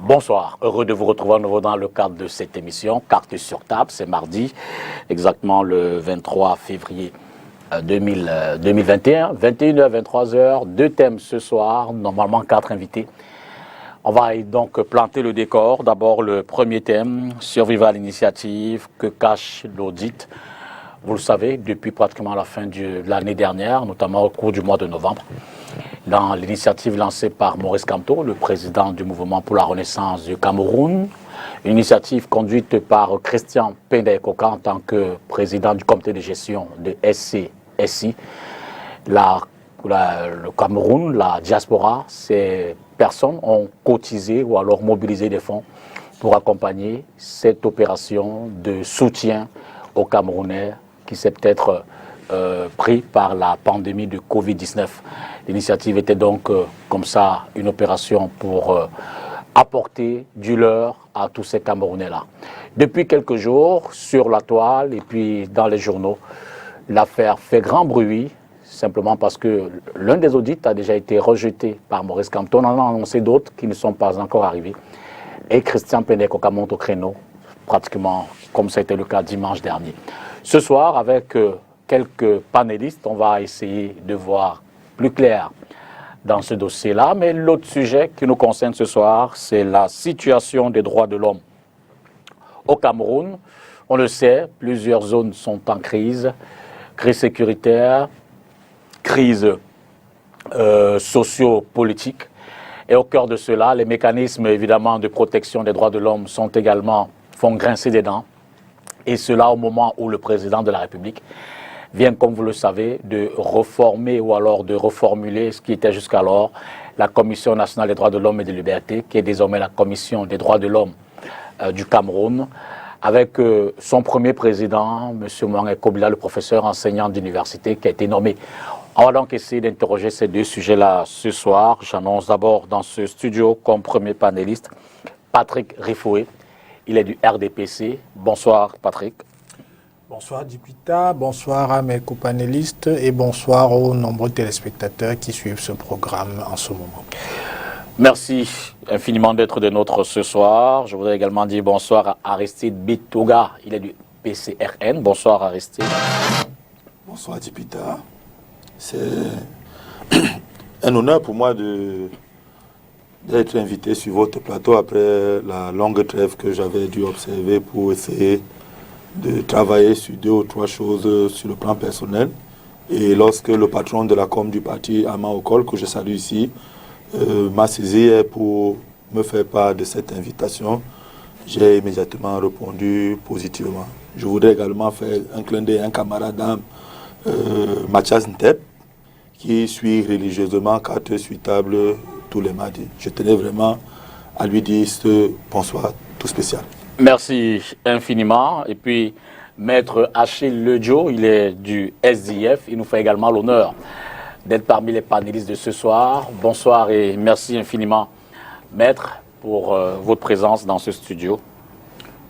Bonsoir, heureux de vous retrouver à nouveau dans le cadre de cette émission, Carte sur table, c'est mardi, exactement le 23 février 2021, 21h, 23h, deux thèmes ce soir, normalement 4 invités. On va donc planter le décor. D'abord le premier thème, survival initiative, que cache l'audit. Vous le savez, depuis pratiquement la fin de l'année dernière, notamment au cours du mois de novembre, dans l'initiative lancée par Maurice Kamto, le président du mouvement pour la renaissance du Cameroun, une initiative conduite par Christian Pindé-Koka en tant que président du comité de gestion de SCSI. Le Cameroun, la diaspora, ces personnes ont cotisé ou alors mobilisé des fonds pour accompagner cette opération de soutien aux Camerounais qui s'est peut-être pris par la pandémie de Covid-19. L'initiative était donc comme ça une opération pour apporter du leurre à tous ces Camerounais-là. Depuis quelques jours, sur la toile et puis dans les journaux, l'affaire fait grand bruit, simplement parce que l'un des audits a déjà été rejeté par Maurice Kamto. On en a annoncé d'autres qui ne sont pas encore arrivés. Et Christian Pindé-Koka monte au créneau, pratiquement comme ça a été le cas dimanche dernier. Ce soir, avec quelques panélistes, on va essayer de voir plus clair dans ce dossier-là. Mais l'autre sujet qui nous concerne ce soir, c'est la situation des droits de l'homme au Cameroun. On le sait, plusieurs zones sont en crise sécuritaire, crise socio-politique. Et au cœur de cela, les mécanismes évidemment de protection des droits de l'homme font grincer des dents. Et cela au moment où le président de la République vient, comme vous le savez, de reformer ou alors de reformuler ce qui était jusqu'alors la Commission nationale des droits de l'homme et des libertés, qui est désormais la Commission des droits de l'homme du Cameroun, avec son premier président, M. Mohamed Kobila, le professeur enseignant d'université, qui a été nommé. On va donc essayer d'interroger ces deux sujets-là ce soir. J'annonce d'abord dans ce studio comme premier panéliste Patrick Rifoué. Il est du RDPC. Bonsoir Patrick. Bonsoir Dipita, bonsoir à mes copanélistes et bonsoir aux nombreux téléspectateurs qui suivent ce programme en ce moment. Merci infiniment d'être de nôtres ce soir. Je voudrais également dire bonsoir à Aristide Bitouga. Il est du PCRN. Bonsoir Aristide. Bonsoir Dipita. C'est un honneur pour moi d'être invité sur votre plateau après la longue trêve que j'avais dû observer pour essayer de travailler sur 2 ou 3 choses sur le plan personnel. Et lorsque le patron de la com du parti, Ama Okol, que je salue ici, m'a saisi pour me faire part de cette invitation, j'ai immédiatement répondu positivement. Je voudrais également faire un clin d'œil à un camarade d'âme, Mathias Ntep, qui suit religieusement carte sur table tous les mardis. Je tenais vraiment à lui dire ce bonsoir tout spécial. Merci infiniment. Et puis, Maître Achille Ledjo, il est du SDF. Il nous fait également l'honneur d'être parmi les panélistes de ce soir. Bonsoir et merci infiniment, Maître, pour votre présence dans ce studio.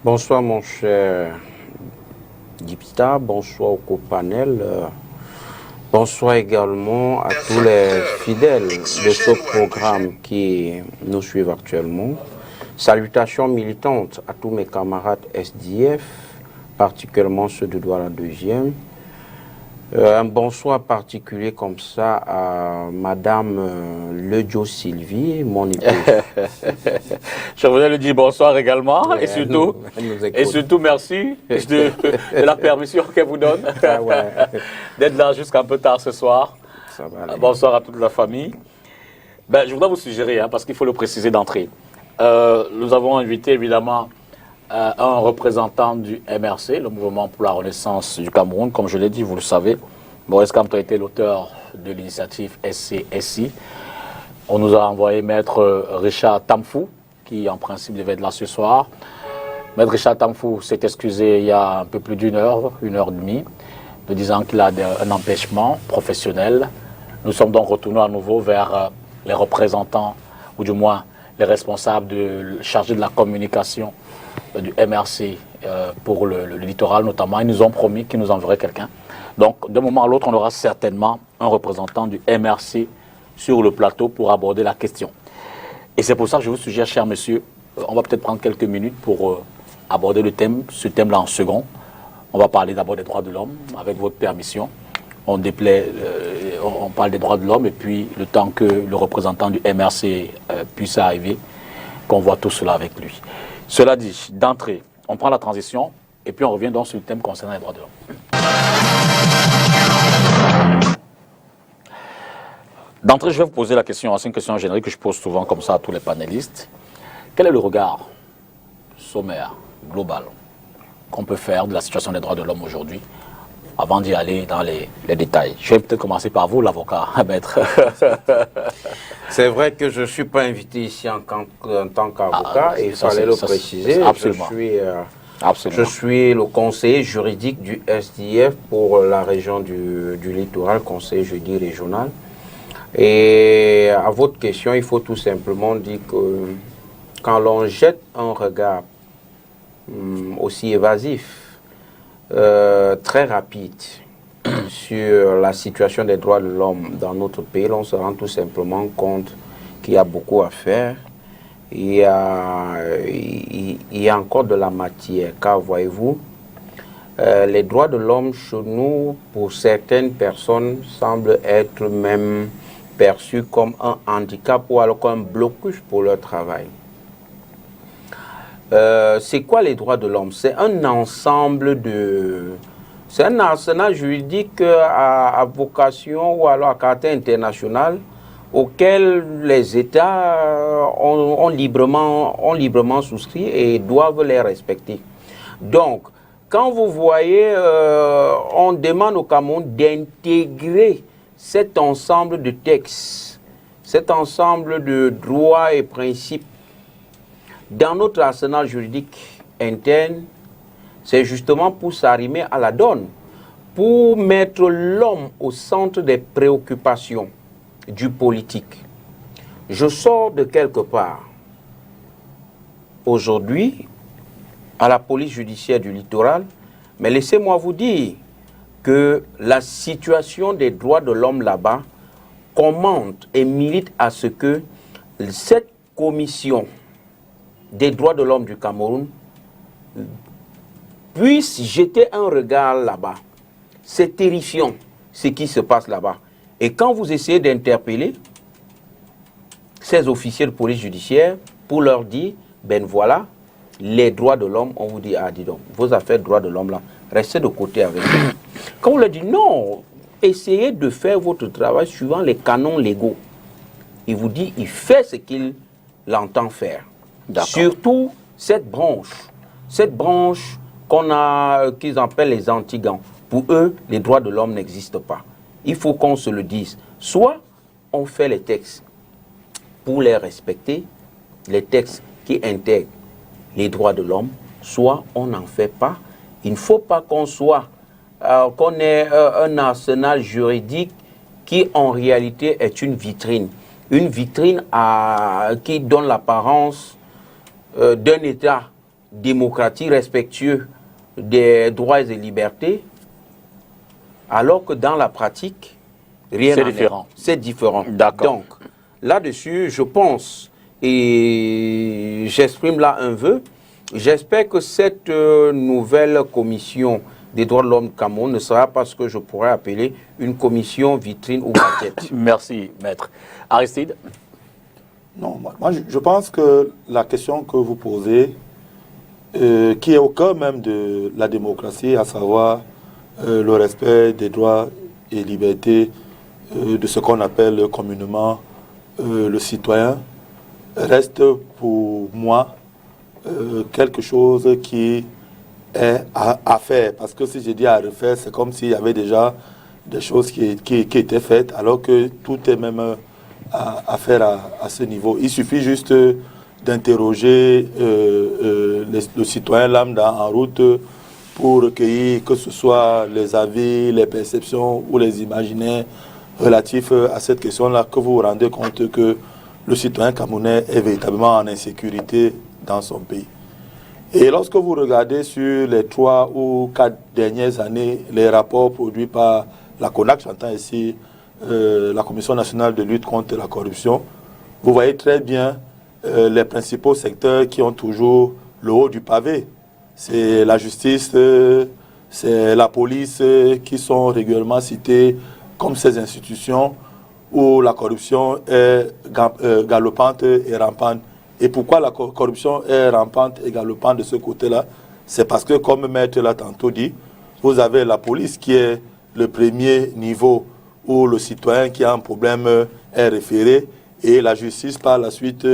Bonsoir, mon cher Dipita. Bonsoir au copanel. Bonsoir également à tous les fidèles de ce programme qui nous suivent actuellement. Salutations militantes à tous mes camarades SDF, particulièrement ceux de Douala 2e. Un bonsoir particulier comme ça à Madame Ledjo Sylvie, mon épouse. Je voulais lui dire bonsoir également et surtout merci de la permission qu'elle vous donne d'être là jusqu'à un peu tard ce soir. Ça va aller. Bonsoir à toute la famille. Je voudrais vous suggérer, parce qu'il faut le préciser d'entrée, nous avons invité évidemment un représentant du MRC, le Mouvement pour la Renaissance du Cameroun. Comme je l'ai dit, vous le savez, Maurice Kamto a été l'auteur de l'initiative SCSI. On nous a envoyé Maître Richard Tamfou, qui en principe devait être là ce soir. Maître Richard Tamfou s'est excusé il y a un peu plus d'1 heure, 1h30, de disant qu'il a un empêchement professionnel. Nous sommes donc retournés à nouveau vers les représentants, ou du moins les responsables chargés de la communication du MRC pour le littoral notamment. Ils nous ont promis qu'ils nous enverraient quelqu'un. Donc, d'un moment à l'autre, on aura certainement un représentant du MRC sur le plateau pour aborder la question. Et c'est pour ça que je vous suggère, cher monsieur, on va peut-être prendre quelques minutes pour aborder ce thème-là en second. On va parler d'abord des droits de l'homme, avec votre permission. On parle des droits de l'homme et puis le temps que le représentant du MRC puisse arriver, qu'on voit tout cela avec lui. Cela dit, d'entrée, on prend la transition et puis on revient donc sur le thème concernant les droits de l'homme. D'entrée, je vais vous poser la question, c'est une question générique que je pose souvent comme ça à tous les panélistes. Quel est le regard sommaire, global, qu'on peut faire de la situation des droits de l'homme aujourd'hui, avant d'y aller dans les détails? Je vais peut-être commencer par vous, l'avocat, maître. C'est vrai que je ne suis pas invité ici en tant qu'avocat, et il fallait le préciser. Absolument. Je suis le conseiller juridique du SDF pour la région du littoral, conseiller juridique régional. Et à votre question, il faut tout simplement dire que quand l'on jette un regard aussi évasif, très rapide sur la situation des droits de l'homme dans notre pays, on se rend tout simplement compte qu'il y a beaucoup à faire. Il y a encore de la matière, car voyez-vous, les droits de l'homme chez nous, pour certaines personnes, semblent être même perçus comme un handicap ou alors comme un blocus pour leur travail. C'est quoi les droits de l'homme? C'est un ensemble de... C'est un arsenal juridique à vocation ou alors à caractère international auquel les États ont librement souscrit et doivent les respecter. Donc, quand vous voyez, on demande au Cameroun d'intégrer cet ensemble de textes, cet ensemble de droits et principes dans notre arsenal juridique interne, c'est justement pour s'arrimer à la donne, pour mettre l'homme au centre des préoccupations du politique. Je sors de quelque part. Aujourd'hui, à la police judiciaire du littoral, mais laissez-moi vous dire que la situation des droits de l'homme là-bas commande et milite à ce que cette commission des droits de l'homme du Cameroun puisse jeter un regard là-bas. C'est terrifiant ce qui se passe là-bas. Et quand vous essayez d'interpeller ces officiers de police judiciaire pour leur dire, ben voilà, les droits de l'homme, on vous dit, ah dis donc, vos affaires de droits de l'homme là, restez de côté avec eux. Quand on leur dit non, essayez de faire votre travail suivant les canons légaux. Il vous dit, il fait ce qu'il entend faire. Surtout cette branche qu'ils appellent les antigants. Pour eux, les droits de l'homme n'existent pas. Il faut qu'on se le dise. Soit on fait les textes pour les respecter, les textes qui intègrent les droits de l'homme, soit on n'en fait pas. Il ne faut pas qu'on ait un arsenal juridique qui en réalité est une vitrine. Une vitrine qui donne l'apparence d'un État démocratique respectueux des droits et libertés, alors que dans la pratique, rien n'en est. C'est différent. Donc, là-dessus, je pense, et j'exprime là un vœu, j'espère que cette nouvelle commission des droits de l'homme Cameroun ne sera pas ce que je pourrais appeler une commission vitrine ou gadget. Merci, maître. Aristide? Non, moi je pense que la question que vous posez, qui est au cœur même de la démocratie, à savoir le respect des droits et libertés de ce qu'on appelle communément le citoyen, reste pour moi quelque chose qui est à faire. Parce que si je dis à refaire, c'est comme s'il y avait déjà des choses qui étaient faites, alors que tout est même à faire à ce niveau. Il suffit juste d'interroger le citoyen lambda en route pour recueillir que ce soit les avis, les perceptions ou les imaginaires relatifs à cette question-là, que vous vous rendez compte que le citoyen camerounais est véritablement en insécurité dans son pays. Et lorsque vous regardez sur les 3 ou 4 dernières années, les rapports produits par la CONAC, j'entends ici la Commission nationale de lutte contre la corruption, vous voyez très bien les principaux secteurs qui ont toujours le haut du pavé. C'est la justice, c'est la police qui sont régulièrement cités comme ces institutions où la corruption est galopante et rampante. Et pourquoi la corruption est rampante et galopante de ce côté-là? C'est parce que, comme Maître l'a tantôt dit, vous avez la police qui est le premier niveau où le citoyen qui a un problème est référé, et la justice par la suite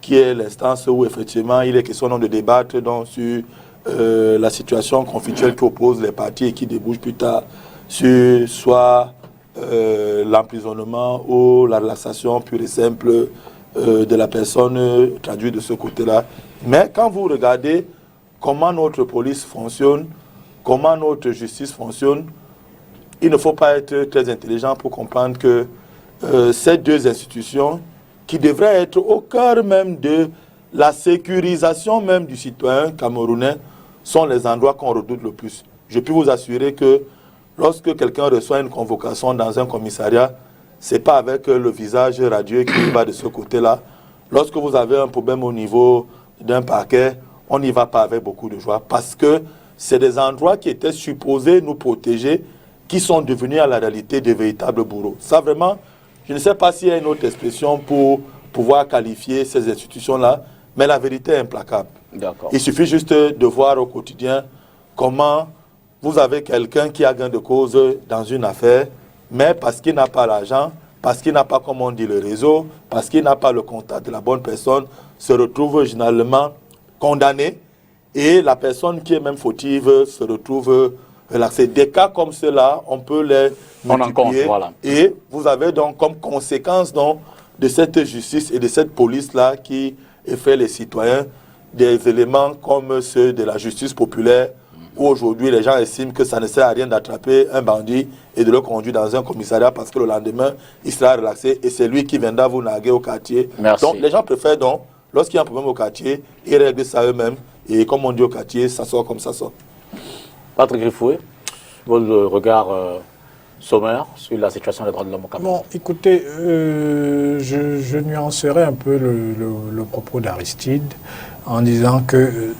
qui est l'instance où effectivement il est question de débattre donc, sur la situation conflictuelle qui oppose les partis et qui débouche plus tard sur soit l'emprisonnement ou la relaxation pure et simple de la personne traduite de ce côté-là. Mais quand vous regardez comment notre police fonctionne, comment notre justice fonctionne, il ne faut pas être très intelligent pour comprendre que ces deux institutions qui devraient être au cœur même de la sécurisation même du citoyen camerounais sont les endroits qu'on redoute le plus. Je peux vous assurer que lorsque quelqu'un reçoit une convocation dans un commissariat, ce n'est pas avec le visage radieux qui va de ce côté-là. Lorsque vous avez un problème au niveau d'un parquet, on n'y va pas avec beaucoup de joie parce que c'est des endroits qui étaient supposés nous protéger qui sont devenus à la réalité des véritables bourreaux. Ça vraiment, je ne sais pas s'il y a une autre expression pour pouvoir qualifier ces institutions-là, mais la vérité est implacable. Il suffit juste de voir au quotidien comment vous avez quelqu'un qui a gain de cause dans une affaire, mais parce qu'il n'a pas l'argent, parce qu'il n'a pas, comme on dit, le réseau, parce qu'il n'a pas le contact de la bonne personne, se retrouve généralement condamné, et la personne qui est même fautive se retrouve relaxée. Des cas comme cela, on peut les multiplier, et vous avez donc comme conséquence donc, de cette justice et de cette police-là qui effraie les citoyens des éléments comme ceux de la justice populaire, où aujourd'hui les gens estiment que ça ne sert à rien d'attraper un bandit et de le conduire dans un commissariat parce que le lendemain, il sera relaxé et c'est lui qui viendra vous narguer au quartier. Merci. Donc les gens préfèrent donc, lorsqu'il y a un problème au quartier, ils règlent ça eux-mêmes et comme on dit au quartier, ça sort comme ça sort. Patrick Griffoué, votre regard sommaire sur la situation des droits de l'homme au Cameroun. Bon, écoutez, je nuancerai un peu le propos d'Aristide en disant que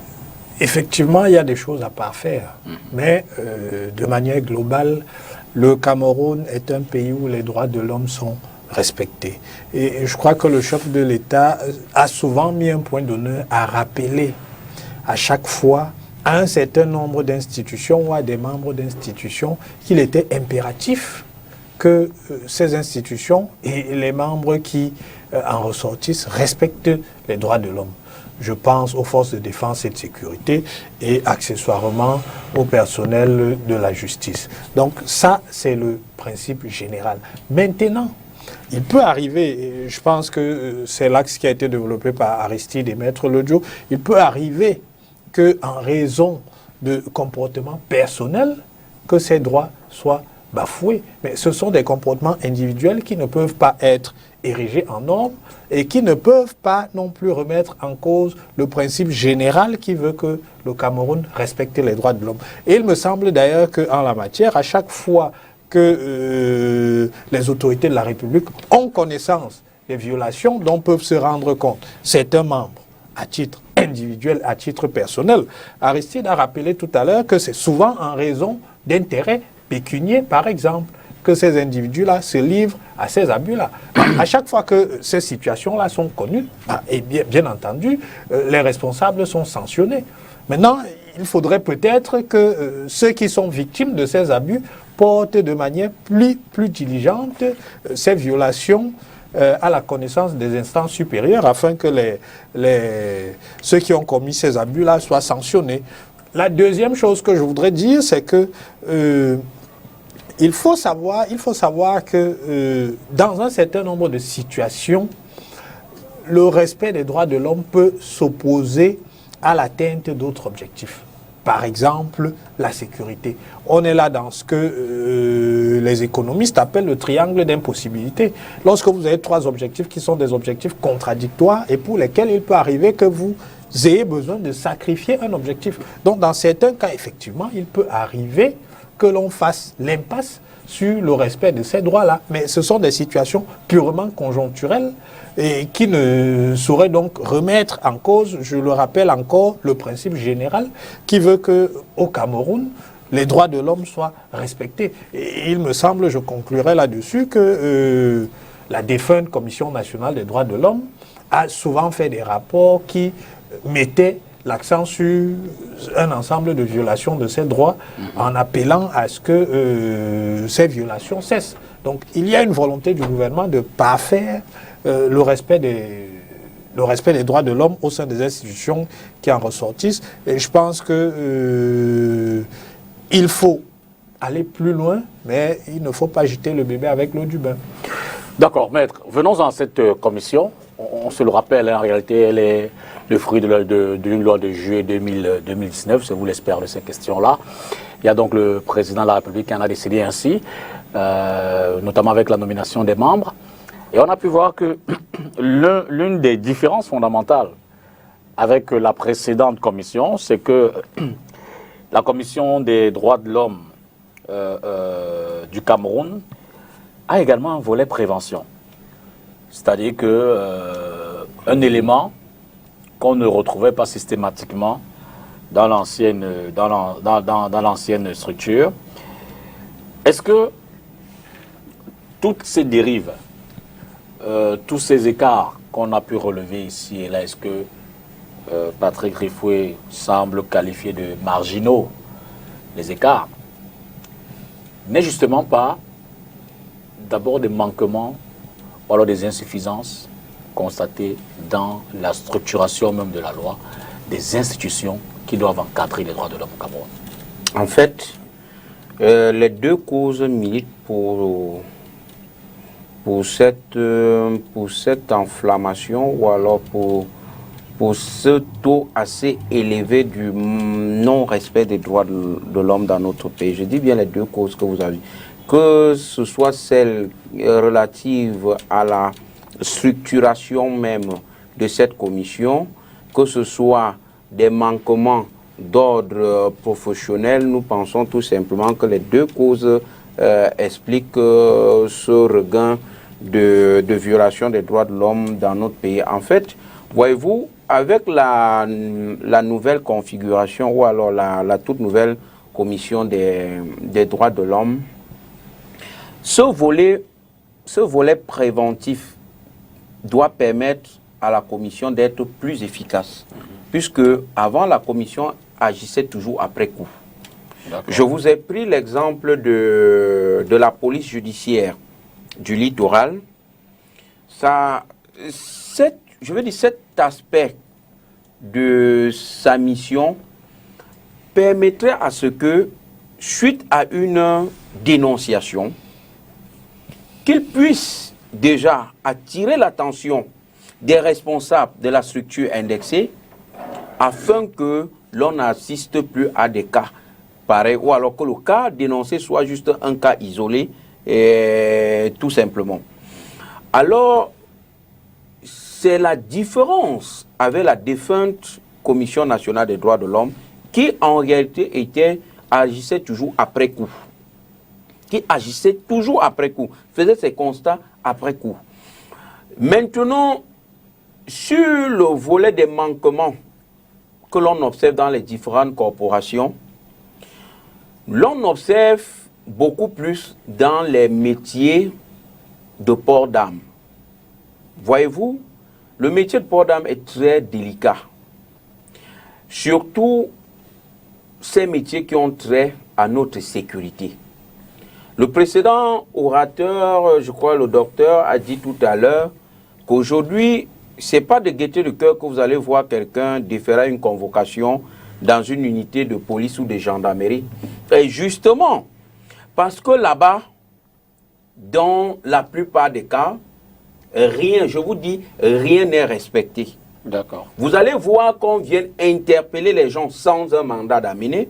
effectivement, il y a des choses à parfaire, mais de manière globale, le Cameroun est un pays où les droits de l'homme sont respectés. Et je crois que le chef de l'État a souvent mis un point d'honneur à rappeler à chaque fois à un certain nombre d'institutions ou à des membres d'institutions qu'il était impératif que ces institutions et les membres qui en ressortissent respectent les droits de l'homme. Je pense aux forces de défense et de sécurité et accessoirement au personnel de la justice. Donc ça, c'est le principe général. Maintenant, il peut arriver, et je pense que c'est l'axe qui a été développé par Aristide et Maître Lodjo, il peut arriver qu'en raison de comportements personnels, que ces droits soient bafoués. Mais ce sont des comportements individuels qui ne peuvent pas être érigés en normes et qui ne peuvent pas non plus remettre en cause le principe général qui veut que le Cameroun respecte les droits de l'homme. Et il me semble d'ailleurs qu'en la matière, à chaque fois que les autorités de la République ont connaissance des violations dont peuvent se rendre compte certains membres à titre individuel, à titre personnel, Aristide a rappelé tout à l'heure que c'est souvent en raison d'intérêts pécuniers, par exemple, que ces individus-là se livrent à ces abus-là. À chaque fois que ces situations-là sont connues, et bien entendu, les responsables sont sanctionnés. Maintenant, il faudrait peut-être que ceux qui sont victimes de ces abus portent de manière plus diligente ces violations à la connaissance des instances supérieures afin que ceux qui ont commis ces abus-là soient sanctionnés. La deuxième chose que je voudrais dire, c'est que il faut savoir que dans un certain nombre de situations, le respect des droits de l'homme peut s'opposer à l'atteinte d'autres objectifs. Par exemple, la sécurité. On est là dans ce que les économistes appellent le triangle d'impossibilité. Lorsque vous avez trois objectifs qui sont des objectifs contradictoires et pour lesquels il peut arriver que vous ayez besoin de sacrifier un objectif. Donc, dans certains cas, effectivement, il peut arriver que l'on fasse l'impasse sur le respect de ces droits-là. Mais ce sont des situations purement conjoncturelles et qui ne sauraient donc remettre en cause, je le rappelle encore, le principe général qui veut qu'au Cameroun, les droits de l'homme soient respectés. Et il me semble, je conclurai là-dessus, que la défunte Commission nationale des droits de l'homme a souvent fait des rapports qui mettaient l'accent sur un ensemble de violations de ces droits en appelant à ce que ces violations cessent. Donc il y a une volonté du gouvernement de parfaire le respect des droits de l'homme au sein des institutions qui en ressortissent. Et je pense que il faut aller plus loin, mais il ne faut pas jeter le bébé avec l'eau du bain. D'accord, maître. Venons-en à cette commission. On se le rappelle, en réalité, elle est le fruit d'une loi de juillet 2019, c'est vous l'expert de ces questions-là. Il y a donc le président de la République qui en a décidé ainsi, notamment avec la nomination des membres. Et on a pu voir que l'une des différences fondamentales avec la précédente commission, c'est que la commission des droits de l'homme du Cameroun a également un volet prévention. C'est-à-dire qu'un élément qu'on ne retrouvait pas systématiquement dans l'ancienne structure. Est-ce que toutes ces dérives, tous ces écarts qu'on a pu relever ici et là, est-ce que Patrick Rifoué semble qualifier de marginaux les écarts, n'est justement pas d'abord des manquements ou alors des insuffisances constatées dans la structuration même de la loi, des institutions qui doivent encadrer les droits de l'homme au Cameroun? En fait, les deux causes militent pour cette inflammation ou alors pour ce taux assez élevé du non-respect des droits de l'homme dans notre pays. Je dis bien les deux causes que vous avez. Que ce soit celle relative à la structuration même de cette commission, que ce soit des manquements d'ordre professionnel, nous pensons tout simplement que les deux causes expliquent ce regain de violation des droits de l'homme dans notre pays. En fait, voyez-vous, avec la nouvelle configuration ou alors la toute nouvelle commission des droits de l'homme, ce volet préventif doit permettre à la commission d'être plus efficace, puisque avant la commission agissait toujours après coup. Je vous ai pris l'exemple de la police judiciaire du littoral. Cet aspect de sa mission permettrait à ce que, suite à une dénonciation, qu'il puisse déjà attirer l'attention des responsables de la structure indexée afin que l'on n'assiste plus à des cas pareils ou alors que le cas dénoncé soit juste un cas isolé tout simplement. Alors, c'est la différence avec la défunte Commission nationale des droits de l'homme qui en réalité agissait toujours après coup. Faisait ses constats après coup. Maintenant, sur le volet des manquements que l'on observe dans les différentes corporations, l'on observe beaucoup plus dans les métiers de port d'armes. Voyez-vous, le métier de port d'armes est très délicat. Surtout ces métiers qui ont trait à notre sécurité. Le précédent orateur, je crois le docteur, a dit tout à l'heure qu'aujourd'hui, ce n'est pas de gaieté de cœur que vous allez voir quelqu'un déférer une convocation dans une unité de police ou de gendarmerie. Et justement, parce que là-bas, dans la plupart des cas, rien, je vous dis, rien n'est respecté. D'accord. Vous allez voir qu'on vient interpeller les gens sans un mandat d'amener.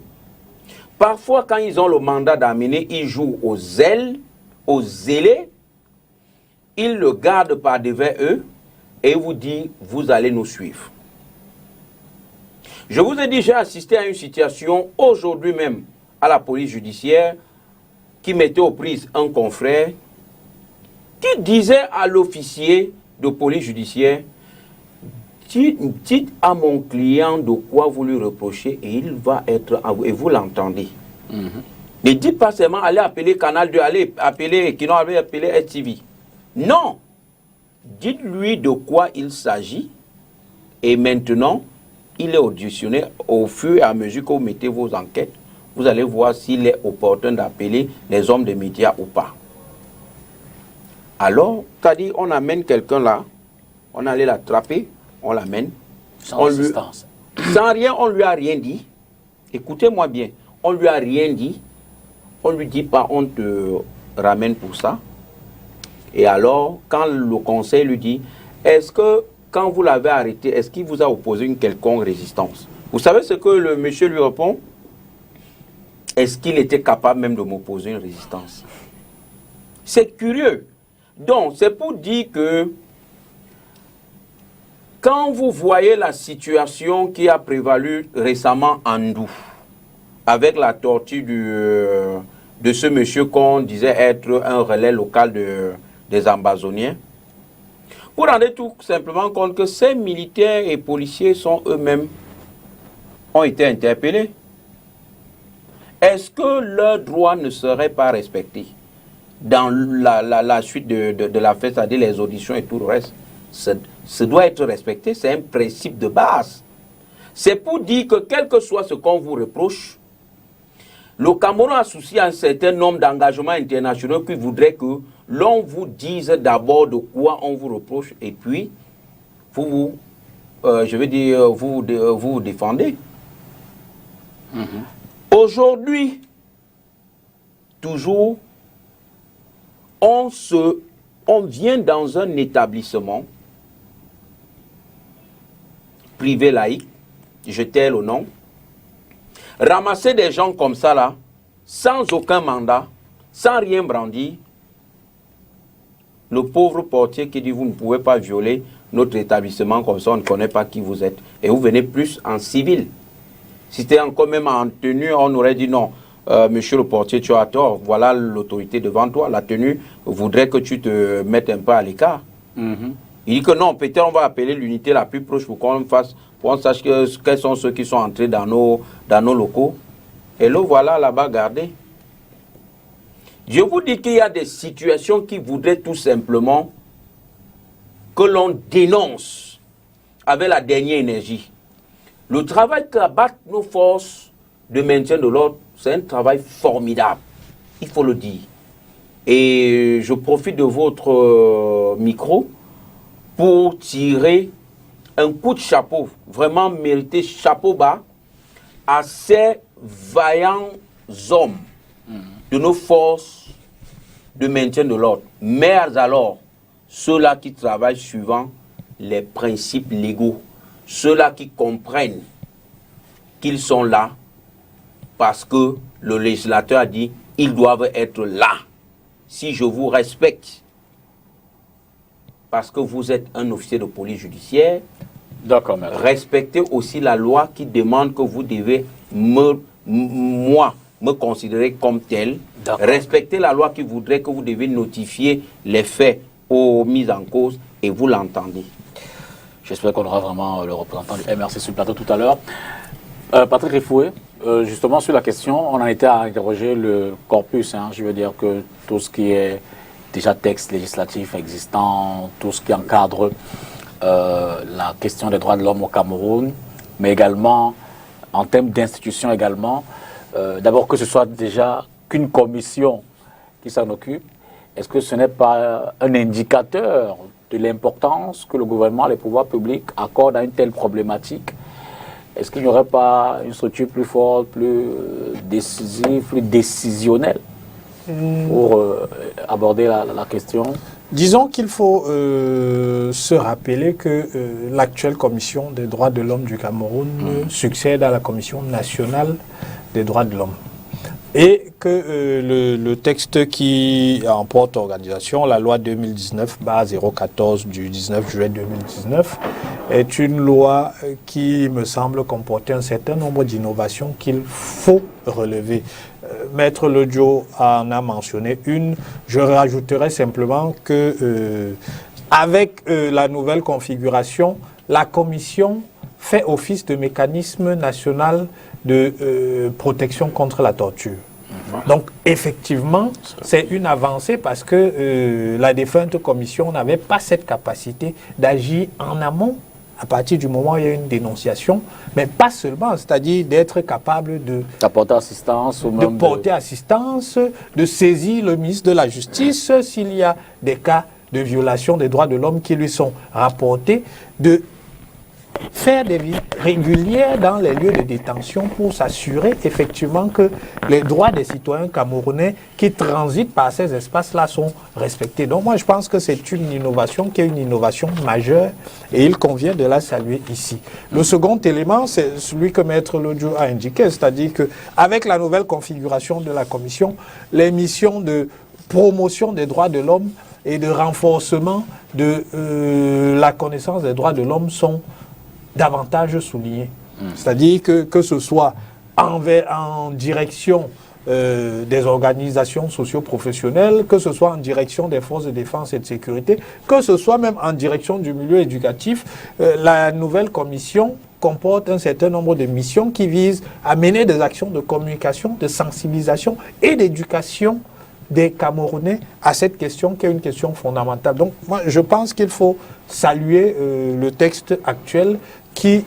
Parfois, quand ils ont le mandat d'amener, ils jouent aux zèles, aux zélés. Ils le gardent par devant eux et vous disent, vous allez nous suivre. Je vous ai dit, j'ai assisté à une situation aujourd'hui même à la police judiciaire qui mettait aux prises un confrère qui disait à l'officier de police judiciaire, dites à mon client de quoi vous lui reprochez et il va être à vous, et vous l'entendez. Ne dites pas seulement allez appeler Canal 2, allez appeler, qui n'ont appelé STV. Non. Dites-lui de quoi il s'agit et maintenant, il est auditionné au fur et à mesure que vous mettez vos enquêtes. Vous allez voir s'il est opportun d'appeler les hommes des médias ou pas. Alors, c'est-à-dire, on amène quelqu'un là, on allait l'attraper, on l'amène. Sans résistance. Sans rien, on lui a rien dit. Écoutez-moi bien, on lui a rien dit. On lui dit pas, on te ramène pour ça. Et alors, quand le conseil lui dit, est-ce que quand vous l'avez arrêté, est-ce qu'il vous a opposé une quelconque résistance? Vous savez ce que le monsieur lui répond? Est-ce qu'il était capable même de m'opposer une résistance? C'est curieux. Donc, c'est pour dire que quand vous voyez la situation qui a prévalu récemment en Ndou, avec la torture de ce monsieur qu'on disait être un relais local des Ambazoniens, vous rendez tout simplement compte que ces militaires et policiers sont eux-mêmes, ont été interpellés. Est-ce que leurs droits ne seraient pas respectés dans la suite de la fête, c'est-à-dire les auditions et tout le reste? Ça doit être respecté, c'est un principe de base. C'est pour dire que quel que soit ce qu'on vous reproche, le Cameroun associe un certain nombre d'engagements internationaux qui voudraient que l'on vous dise d'abord de quoi on vous reproche et puis vous vous défendez. Aujourd'hui, toujours, on vient dans un établissement privé laïque, je tais le nom, ramasser des gens comme ça là, sans aucun mandat, sans rien brandir. Le pauvre portier qui dit vous ne pouvez pas violer notre établissement comme ça, on ne connaît pas qui vous êtes. Et vous venez plus en civil. Si c'était encore même en tenue, on aurait dit non, monsieur le portier, tu as tort, voilà l'autorité devant toi. La tenue voudrait que tu te mettes un peu à l'écart. Il dit que non, peut-être on va appeler l'unité la plus proche pour qu'on sache quels sont ceux qui sont entrés dans nos locaux. Et le voilà là-bas gardé. Je vous dis qu'il y a des situations qui voudraient tout simplement que l'on dénonce avec la dernière énergie. Le travail qu'abattent nos forces de maintien de l'ordre, c'est un travail formidable. Il faut le dire. Et je profite de votre micro pour tirer un coup de chapeau, vraiment mérité, chapeau bas, à ces vaillants hommes de nos forces de maintien de l'ordre. Mais alors, ceux-là qui travaillent suivant les principes légaux, ceux-là qui comprennent qu'ils sont là parce que le législateur a dit ils doivent être là. Si je vous respecte, parce que vous êtes un officier de police judiciaire, d'accord, merci. Respectez aussi la loi qui demande que vous devez me considérer comme tel. Respectez la loi qui voudrait que vous devez notifier les faits aux mises en cause et vous l'entendez. J'espère qu'on aura vraiment le représentant du MRC sur le plateau tout à l'heure. Patrick Rifoué, justement sur la question, on a été à interroger le corpus, je veux dire que tout ce qui est déjà texte législatif existant, tout ce qui encadre la question des droits de l'homme au Cameroun, mais également en termes d'institutions également. D'abord que ce soit déjà qu'une commission qui s'en occupe, est-ce que ce n'est pas un indicateur de l'importance que le gouvernement, les pouvoirs publics accordent à une telle problématique? Est-ce qu'il n'y aurait pas une structure plus forte, plus décisive, plus décisionnelle pour aborder la question? Disons qu'il faut se rappeler que l'actuelle commission des droits de l'homme du Cameroun succède à la commission nationale des droits de l'homme. et que le texte qui en porte organisation, la loi 2019-014 du 19 juillet 2019, est une loi qui me semble comporter un certain nombre d'innovations qu'il faut relever. Maître Lodjo en a mentionné une. Je rajouterai simplement que avec la nouvelle configuration, la commission fait office de mécanisme national de protection contre la torture. Donc, effectivement, c'est une avancée parce que la défunte commission n'avait pas cette capacité d'agir en amont à partir du moment où il y a une dénonciation, mais pas seulement, c'est-à-dire d'être capable d'apporter assistance, ou même de porter assistance, de saisir le ministre de la Justice s'il y a des cas de violation des droits de l'homme qui lui sont rapportés, de faire des visites régulières dans les lieux de détention pour s'assurer effectivement que les droits des citoyens camerounais qui transitent par ces espaces-là sont respectés. Donc moi je pense que c'est une innovation qui est une innovation majeure et il convient de la saluer ici. Le second élément, c'est celui que Maître Lodjo a indiqué, c'est-à-dire qu'avec la nouvelle configuration de la commission, les missions de promotion des droits de l'homme et de renforcement de la connaissance des droits de l'homme sont davantage souligné. C'est-à-dire que ce soit en direction des organisations socio-professionnelles, que ce soit en direction des forces de défense et de sécurité, que ce soit même en direction du milieu éducatif, la nouvelle commission comporte un certain nombre de missions qui visent à mener des actions de communication, de sensibilisation et d'éducation des Camerounais à cette question qui est une question fondamentale. Donc moi je pense qu'il faut saluer le texte actuel qui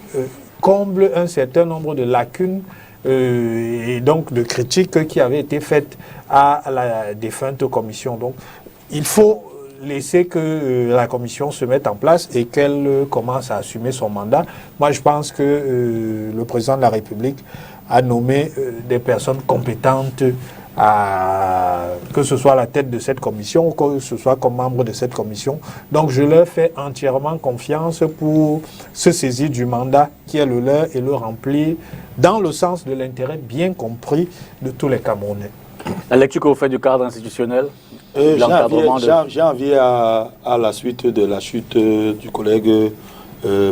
comble un certain nombre de lacunes et donc de critiques qui avaient été faites à la défunte commission. Donc il faut laisser que la commission se mette en place et qu'elle commence à assumer son mandat. Moi je pense que le président de la République a nommé des personnes compétentes que ce soit à la tête de cette commission ou que ce soit comme membre de cette commission. Donc je leur fais entièrement confiance pour se saisir du mandat qui est le leur et le remplir dans le sens de l'intérêt bien compris de tous les Camerounais. La lecture que vous faites du cadre institutionnel, j'ai envie à la suite de la chute du collègue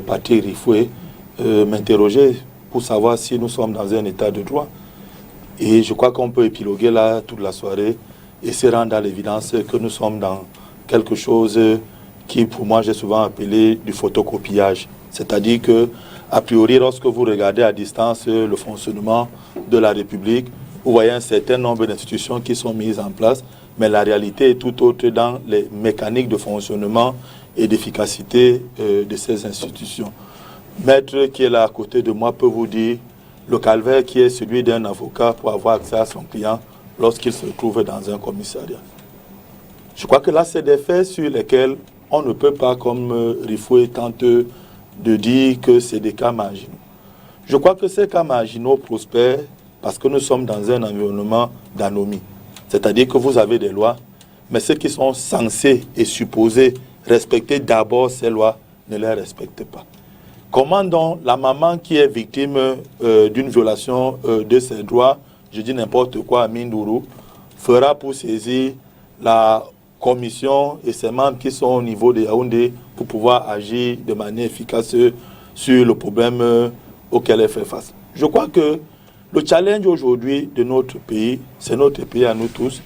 Patrick Rifoué m'interroger pour savoir si nous sommes dans un état de droit. Et je crois qu'on peut épiloguer là toute la soirée et se rendre à l'évidence que nous sommes dans quelque chose qui, pour moi, j'ai souvent appelé du photocopiage. C'est-à-dire que, a priori, lorsque vous regardez à distance le fonctionnement de la République, vous voyez un certain nombre d'institutions qui sont mises en place, mais la réalité est tout autre dans les mécaniques de fonctionnement et d'efficacité de ces institutions. Maître qui est là à côté de moi peut vous dire le calvaire qui est celui d'un avocat pour avoir accès à son client lorsqu'il se trouve dans un commissariat. Je crois que là, c'est des faits sur lesquels on ne peut pas, comme Rifoué tente de dire que c'est des cas marginaux. Je crois que ces cas marginaux prospèrent parce que nous sommes dans un environnement d'anomie. C'est-à-dire que vous avez des lois, mais ceux qui sont censés et supposés respecter d'abord ces lois ne les respectent pas. Comment donc la maman qui est victime d'une violation de ses droits, je dis n'importe quoi à Mindourou, fera pour saisir la commission et ses membres qui sont au niveau de Yaoundé pour pouvoir agir de manière efficace sur le problème auquel elle fait face. Je crois que le challenge aujourd'hui de notre pays, c'est notre pays à nous tous.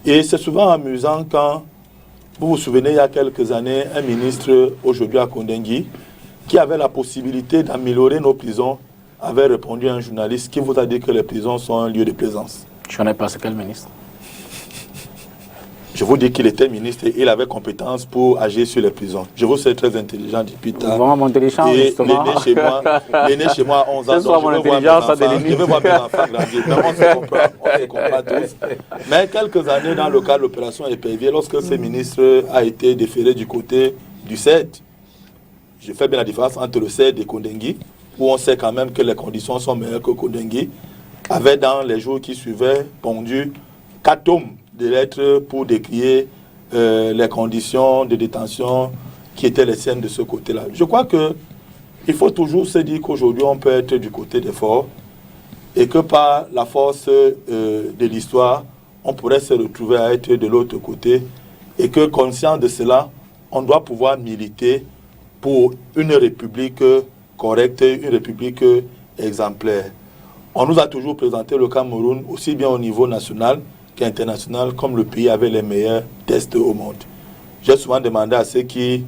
Et c'est souvent amusant quand, vous vous souvenez, il y a quelques années, un ministre aujourd'hui à Kondengui, qui avait la possibilité d'améliorer nos prisons, avait répondu à un journaliste qui vous a dit que les prisons sont un lieu de plaisance. Je n'en ai pas, c'est quel ministre? Je vous dis qu'il était ministre et il avait compétence pour agir sur les prisons. Je vous sais très intelligent, Dipita. Vraiment mon intelligence, justement. L'aîné chez moi a 11 ans. C'est soit mon intelligence, ça je veux voir mes enfants grandir. Mais on les comprend tous. Mais quelques années dans le cadre de l'opération Épervier, lorsque ce ministre a été déféré du côté du CED, je fais bien la différence entre le CED et Kondengui, où on sait quand même que les conditions sont meilleures que Kondengui, avait dans les jours qui suivaient pondu 4 tomes de lettres pour décrier les conditions de détention qui étaient les siennes de ce côté-là. Je crois qu'il faut toujours se dire qu'aujourd'hui on peut être du côté des forts et que par la force de l'histoire, on pourrait se retrouver à être de l'autre côté et que, conscient de cela, on doit pouvoir militer pour une république correcte, une république exemplaire. On nous a toujours présenté le Cameroun, aussi bien au niveau national qu'international, comme le pays avec les meilleurs tests au monde. J'ai souvent demandé à ceux qui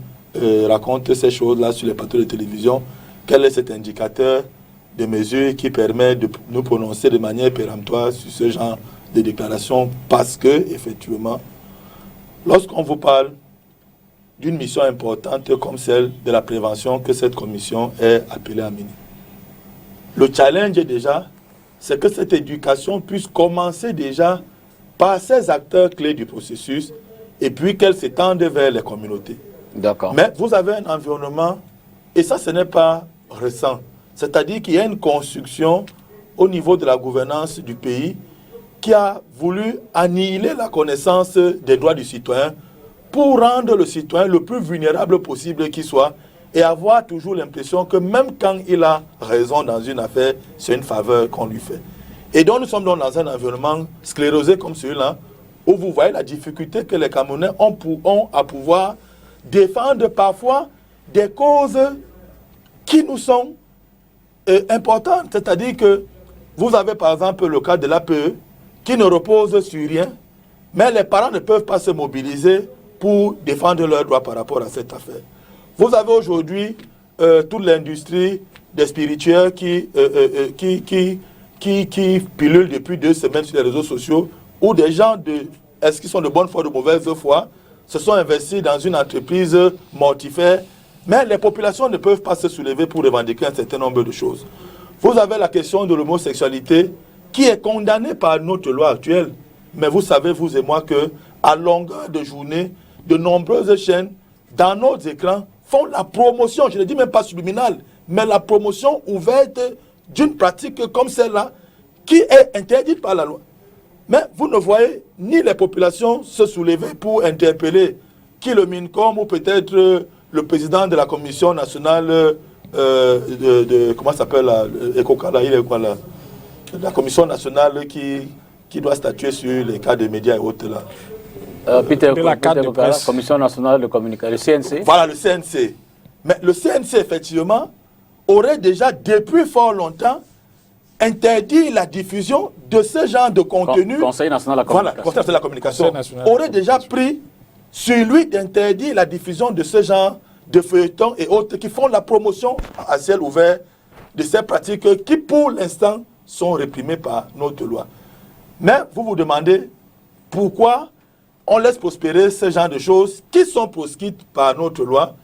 racontent ces choses-là sur les plateaux de télévision, quel est cet indicateur de mesure qui permet de nous prononcer de manière péremptoire sur ce genre de déclaration, parce que, effectivement, lorsqu'on vous parle d'une mission importante comme celle de la prévention que cette commission est appelée à mener, le challenge déjà, c'est que cette éducation puisse commencer déjà par ces acteurs clés du processus et puis qu'elle s'étende vers les communautés. D'accord. Mais vous avez un environnement, et ça ce n'est pas récent, c'est-à-dire qu'il y a une construction au niveau de la gouvernance du pays qui a voulu annihiler la connaissance des droits du citoyen pour rendre le citoyen le plus vulnérable possible qu'il soit et avoir toujours l'impression que même quand il a raison dans une affaire, c'est une faveur qu'on lui fait. Et donc nous sommes donc dans un environnement sclérosé comme celui-là, où vous voyez la difficulté que les Camerounais ont à pouvoir défendre parfois des causes qui nous sont importantes. C'est-à-dire que vous avez par exemple le cas de l'APE qui ne repose sur rien, mais les parents ne peuvent pas se mobiliser pour défendre leurs droits par rapport à cette affaire. Vous avez aujourd'hui toute l'industrie des spirituels qui pilule depuis 2 semaines sur les réseaux sociaux, où des gens, est-ce qu'ils sont de bonne foi ou de mauvaise foi, se sont investis dans une entreprise mortifère, mais les populations ne peuvent pas se soulever pour revendiquer un certain nombre de choses. Vous avez la question de l'homosexualité qui est condamnée par notre loi actuelle, mais vous savez, vous et moi, qu'à longueur de journée, de nombreuses chaînes, dans nos écrans, font la promotion, je ne dis même pas subliminale, mais la promotion ouverte d'une pratique comme celle-là, qui est interdite par la loi. Mais vous ne voyez ni les populations se soulever pour interpeller qui le MINCOM ou peut-être le président de la commission nationale comment ça s'appelle la commission nationale qui doit statuer sur les cas des médias et autres là. De la carte de presse. Commission nationale de communication, le CNC. Voilà, le CNC. Mais le CNC, effectivement, aurait déjà, depuis fort longtemps, interdit la diffusion de ce genre de contenu. Conseil national de la communication. Voilà, Conseil national de la communication. Aurait déjà pris sur lui d'interdire la diffusion de ce genre de feuilletons et autres qui font la promotion à ciel ouvert de ces pratiques qui, pour l'instant, sont réprimées par notre loi. Mais vous vous demandez pourquoi on laisse prospérer ce genre de choses qui sont proscrites par notre loi,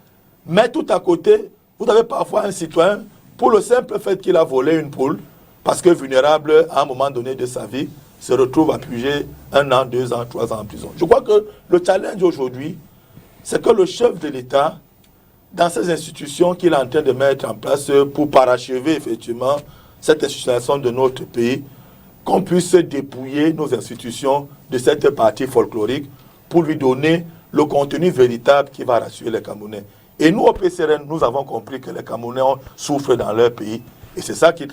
mais tout à côté, vous avez parfois un citoyen, pour le simple fait qu'il a volé une poule, parce que vulnérable à un moment donné de sa vie, se retrouve à puger 1 an, 2 ans, 3 ans en prison. Je crois que le challenge aujourd'hui, c'est que le chef de l'État, dans ces institutions qu'il est en train de mettre en place pour parachever effectivement cette institution de notre pays, qu'on puisse dépouiller nos institutions de cette partie folklorique pour lui donner le contenu véritable qui va rassurer les Camerounais. Et nous, au PCRN, nous avons compris que les Camerounais souffrent dans leur pays. Et c'est ça qui s'est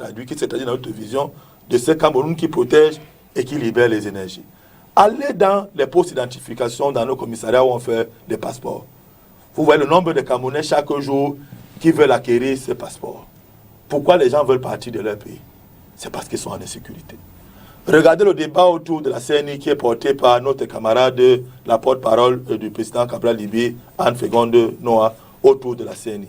traduit dans notre vision de ce Cameroun qui protège et qui libère les énergies. Allez dans les postes d'identification dans nos commissariats où on fait des passeports. Vous voyez le nombre de Camerounais chaque jour qui veulent acquérir ces passeports. Pourquoi les gens veulent partir de leur pays? C'est parce qu'ils sont en insécurité. Regardez le débat autour de la CNI qui est porté par notre camarade, la porte-parole du président Cabral Libye, Anne Fegonde Noah, autour de la CNI.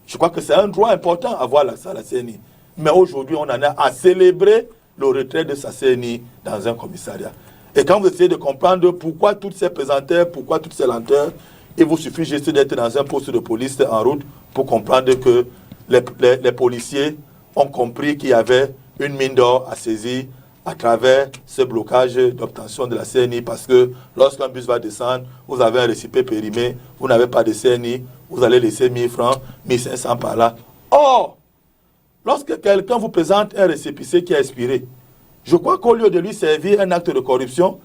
Je crois que c'est un droit important à avoir l'accès à la CNI. Mais aujourd'hui, on en a à célébrer le retrait de sa CNI dans un commissariat. Et quand vous essayez de comprendre pourquoi toutes ces pesanteurs, pourquoi toutes ces lenteurs, il vous suffit juste d'être dans un poste de police en route pour comprendre que les policiers ont compris qu'il y avait une mine d'or à saisir à travers ce blocage d'obtention de la CNI, parce que lorsqu'un bus va descendre, vous avez un récipient périmé, vous n'avez pas de CNI, vous allez laisser 1000 francs, 1500 par là. Or, lorsque quelqu'un vous présente un récépissé qui a expiré, je crois qu'au lieu de lui servir un acte de corruption,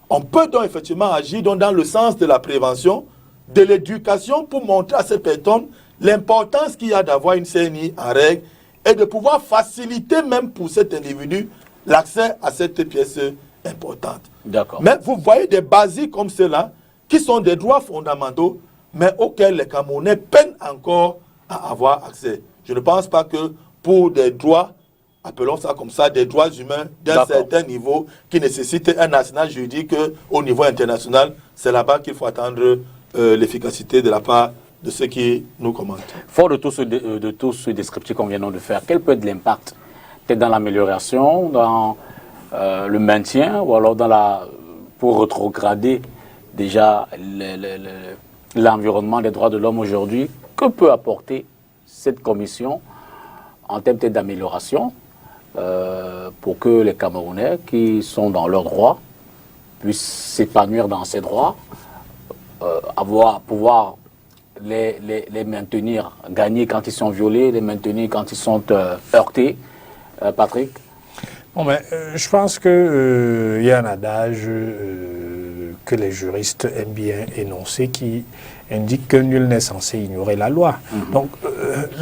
on peut donc effectivement agir donc dans le sens de la prévention, de l'éducation, pour montrer à ces personnes l'importance qu'il y a d'avoir une CNI en règle et de pouvoir faciliter même pour cet individu l'accès à cette pièce importante. D'accord. Mais vous voyez des basiques comme ceux-là, qui sont des droits fondamentaux, mais auxquels les Camerounais peinent encore à avoir accès. Je ne pense pas que pour des droits, appelons ça comme ça, des droits humains d'un certain niveau qui nécessitent un arsenal juridique au niveau international, c'est là-bas qu'il faut attendre l'efficacité de la part de ceux qui nous commentent. Fort de tout ce descriptif qu'on vient de faire, quel peut être l'impact? Peut-être dans l'amélioration, dans le maintien, ou alors pour rétrograder déjà l'environnement des droits de l'homme aujourd'hui? Que peut apporter cette commission en termes d'amélioration pour que les Camerounais qui sont dans leurs droits puissent s'épanouir dans ces droits, pouvoir les maintenir, gagner quand ils sont violés, les maintenir quand ils sont heurtés. Patrick? Bon, je pense qu'il y a un adage que les juristes aiment bien énoncer qui indique que nul n'est censé ignorer la loi. Donc,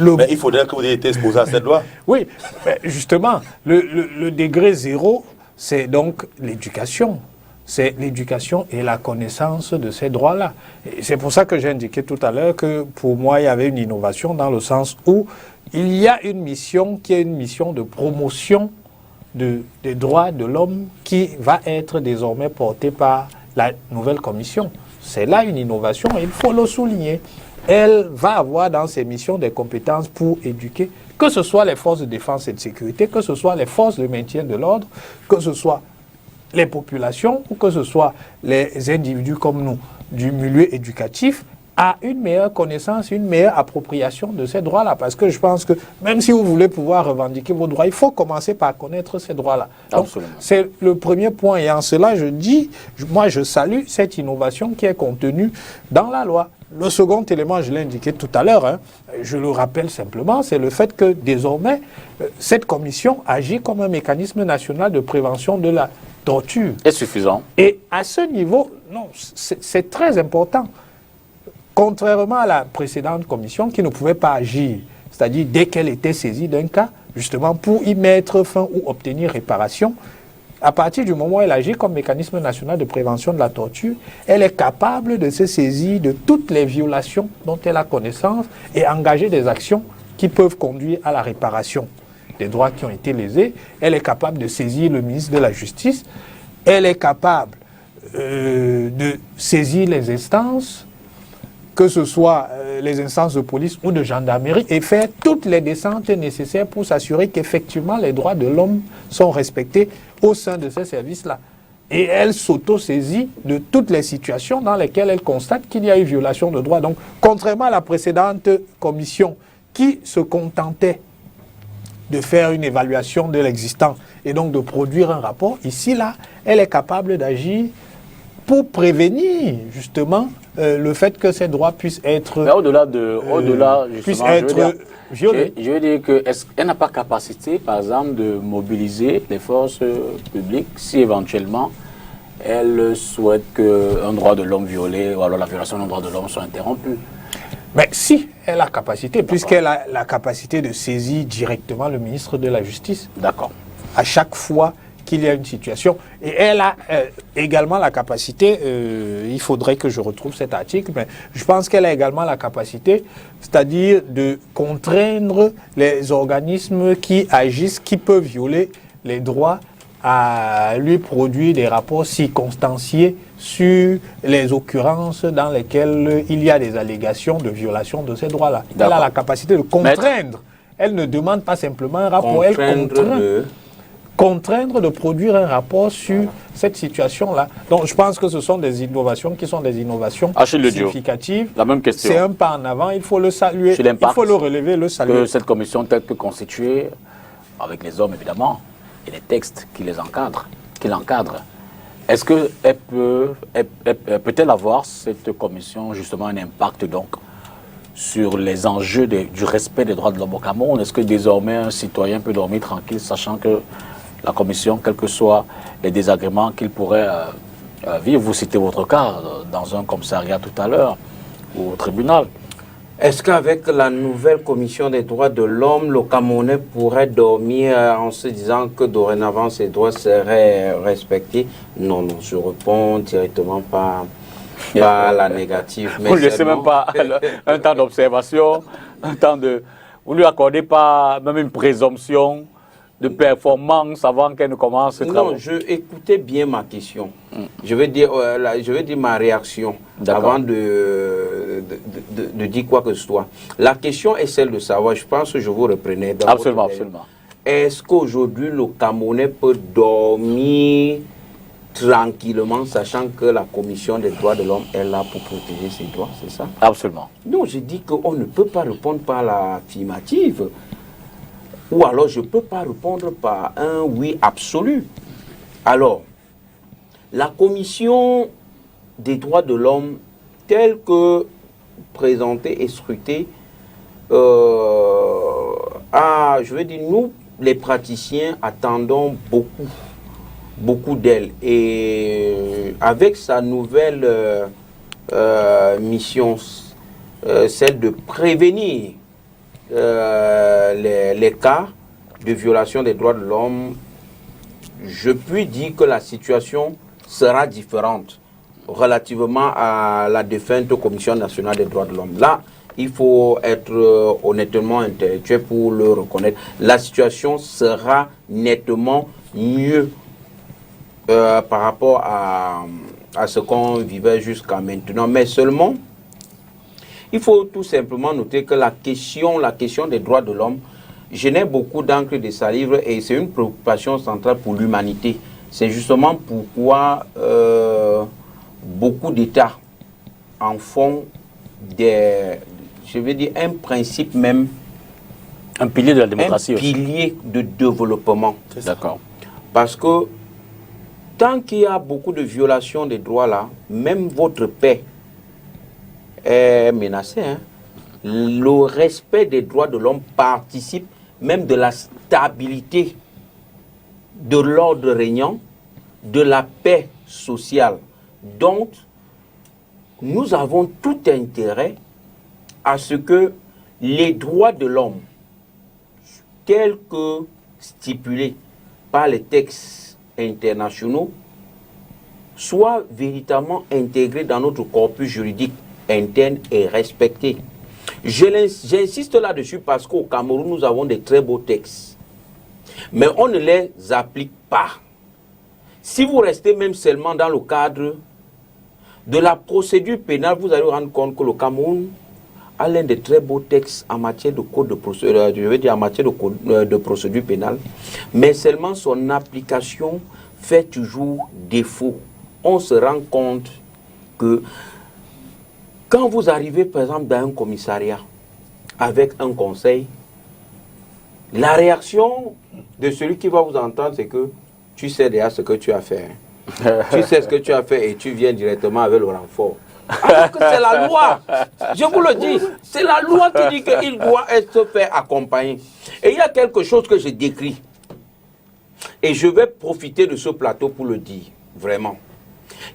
mais il faudrait que vous ayez été exposé à cette loi. Oui, mais justement, le degré zéro, c'est donc l'éducation. C'est l'éducation et la connaissance de ces droits-là. C'est pour ça que j'ai indiqué tout à l'heure que pour moi, il y avait une innovation dans le sens où il y a une mission qui est une mission de promotion des droits de l'homme qui va être désormais portée par la nouvelle commission. C'est là une innovation et il faut le souligner. Elle va avoir dans ses missions des compétences pour éduquer, que ce soit les forces de défense et de sécurité, que ce soit les forces de maintien de l'ordre, que ce soit les populations ou que ce soit les individus comme nous du milieu éducatif, à une meilleure connaissance, une meilleure appropriation de ces droits-là. Parce que je pense que même si vous voulez pouvoir revendiquer vos droits, il faut commencer par connaître ces droits-là. C'est le premier point. Et en cela, je dis, moi je salue cette innovation qui est contenue dans la loi. Le second élément, je l'ai indiqué tout à l'heure, je le rappelle simplement, c'est le fait que désormais, cette commission agit comme un mécanisme national de prévention de la torture. Est suffisant. Et à ce niveau, non, c'est très important. Contrairement à la précédente commission qui ne pouvait pas agir, c'est-à-dire dès qu'elle était saisie d'un cas, justement pour y mettre fin ou obtenir réparation, à partir du moment où elle agit comme mécanisme national de prévention de la torture, elle est capable de se saisir de toutes les violations dont elle a connaissance et engager des actions qui peuvent conduire à la réparation des droits qui ont été lésés. Elle est capable de saisir le ministre de la Justice. Elle est capable de saisir les instances, que ce soit les instances de police ou de gendarmerie, et faire toutes les descentes nécessaires pour s'assurer qu'effectivement les droits de l'homme sont respectés au sein de ces services-là. Et elle s'auto-saisit de toutes les situations dans lesquelles elle constate qu'il y a eu violation de droits. Donc, contrairement à la précédente commission qui se contentait de faire une évaluation de l'existant et donc de produire un rapport, ici, là, elle est capable d'agir pour prévenir justement le fait que ces droits puissent être violés. Je veux dire qu'elle n'a pas capacité, par exemple, de mobiliser les forces publiques si éventuellement elle souhaite qu'un droit de l'homme violé ou alors la violation d'un droit de l'homme soit interrompue. Mais si, elle a capacité, puisqu'elle a la capacité de saisir directement le ministre de la Justice. D'accord. À chaque fois qu'il y a une situation. Et elle a également la capacité, il faudrait que je retrouve cet article, mais je pense qu'elle a également la capacité, c'est-à-dire de contraindre les organismes qui agissent, qui peuvent violer les droits, à lui produire des rapports circonstanciés sur les occurrences dans lesquelles il y a des allégations de violation de ces droits-là. Elle a la capacité de contraindre. Elle ne demande pas simplement un rapport, elle contraindre de produire un rapport sur cette situation-là. Donc je pense que ce sont des innovations qui sont des innovations significatives. La même question. C'est un pas en avant, il faut le saluer, il faut le relever, le saluer. Que cette commission telle que constituée, avec les hommes évidemment, et les textes qui les encadrent, est-ce qu'elle peut-elle avoir, cette commission, justement un impact donc sur les enjeux du respect des droits de l'homme au Cameroun? Est-ce que désormais un citoyen peut dormir tranquille, sachant que la commission, quels que soient les désagréments qu'il pourrait vivre, vous citez votre cas dans un commissariat tout à l'heure, ou au tribunal, Est-ce qu'avec la nouvelle commission des droits de l'homme, le Camerounais pourrait dormir en se disant que dorénavant ses droits seraient respectés? Non, non, je réponds directement par la négative. Vous ne laissez même pas un temps d'observation, un temps de... Vous ne lui accordez pas même une présomption de performance avant qu'elle ne commence le travail? Non, écoutez bien ma question. Je vais dire ma réaction avant de dire quoi que ce soit. La question est celle de savoir, je pense que je vous reprenais. Absolument, absolument. Est-ce qu'aujourd'hui le Camerounais peut dormir tranquillement, sachant que la Commission des droits de l'homme est là pour protéger ses droits, c'est ça? Absolument. Non, je dis qu'on ne peut pas répondre par l'affirmative. Ou alors je ne peux pas répondre par un oui absolu. Alors, la Commission des droits de l'homme, telle que présentée et scrutée, je veux dire, nous, les praticiens, attendons beaucoup d'elle. Et avec sa nouvelle mission, celle de prévenir les cas de violation des droits de l'homme, je puis dire que la situation sera différente relativement à la défunte Commission nationale des droits de l'homme. Là, il faut être honnêtement intellectuel pour le reconnaître. La situation sera nettement mieux par rapport à ce qu'on vivait jusqu'à maintenant. Mais seulement, il faut tout simplement noter que la question des droits de l'homme génère beaucoup d'encre de salive et c'est une préoccupation centrale pour l'humanité. C'est justement pourquoi beaucoup d'États en font un principe même. Un pilier de la démocratie. Un pilier de développement. D'accord. Parce que tant qu'il y a beaucoup de violations des droits là, même votre paix est menacé. Le respect des droits de l'homme participe même de la stabilité de l'ordre régnant, de la paix sociale. Donc, nous avons tout intérêt à ce que les droits de l'homme, tels que stipulés par les textes internationaux, soient véritablement intégrés dans notre corpus juridique interne et respecté. J'insiste là-dessus parce qu'au Cameroun, nous avons des très beaux textes. Mais on ne les applique pas. Si vous restez même seulement dans le cadre de la procédure pénale, vous allez vous rendre compte que le Cameroun a l'un des très beaux textes en matière de code de procédure, en matière de procédure pénale. Mais seulement son application fait toujours défaut. On se rend compte que quand vous arrivez, par exemple, dans un commissariat avec un conseil, la réaction de celui qui va vous entendre, c'est que tu sais déjà ce que tu as fait. Tu sais ce que tu as fait et tu viens directement avec le renfort. Alors que c'est la loi. Je vous le dis, c'est la loi qui dit qu'il doit être fait accompagner. Et il y a quelque chose que je décris. Et je vais profiter de ce plateau pour le dire, vraiment.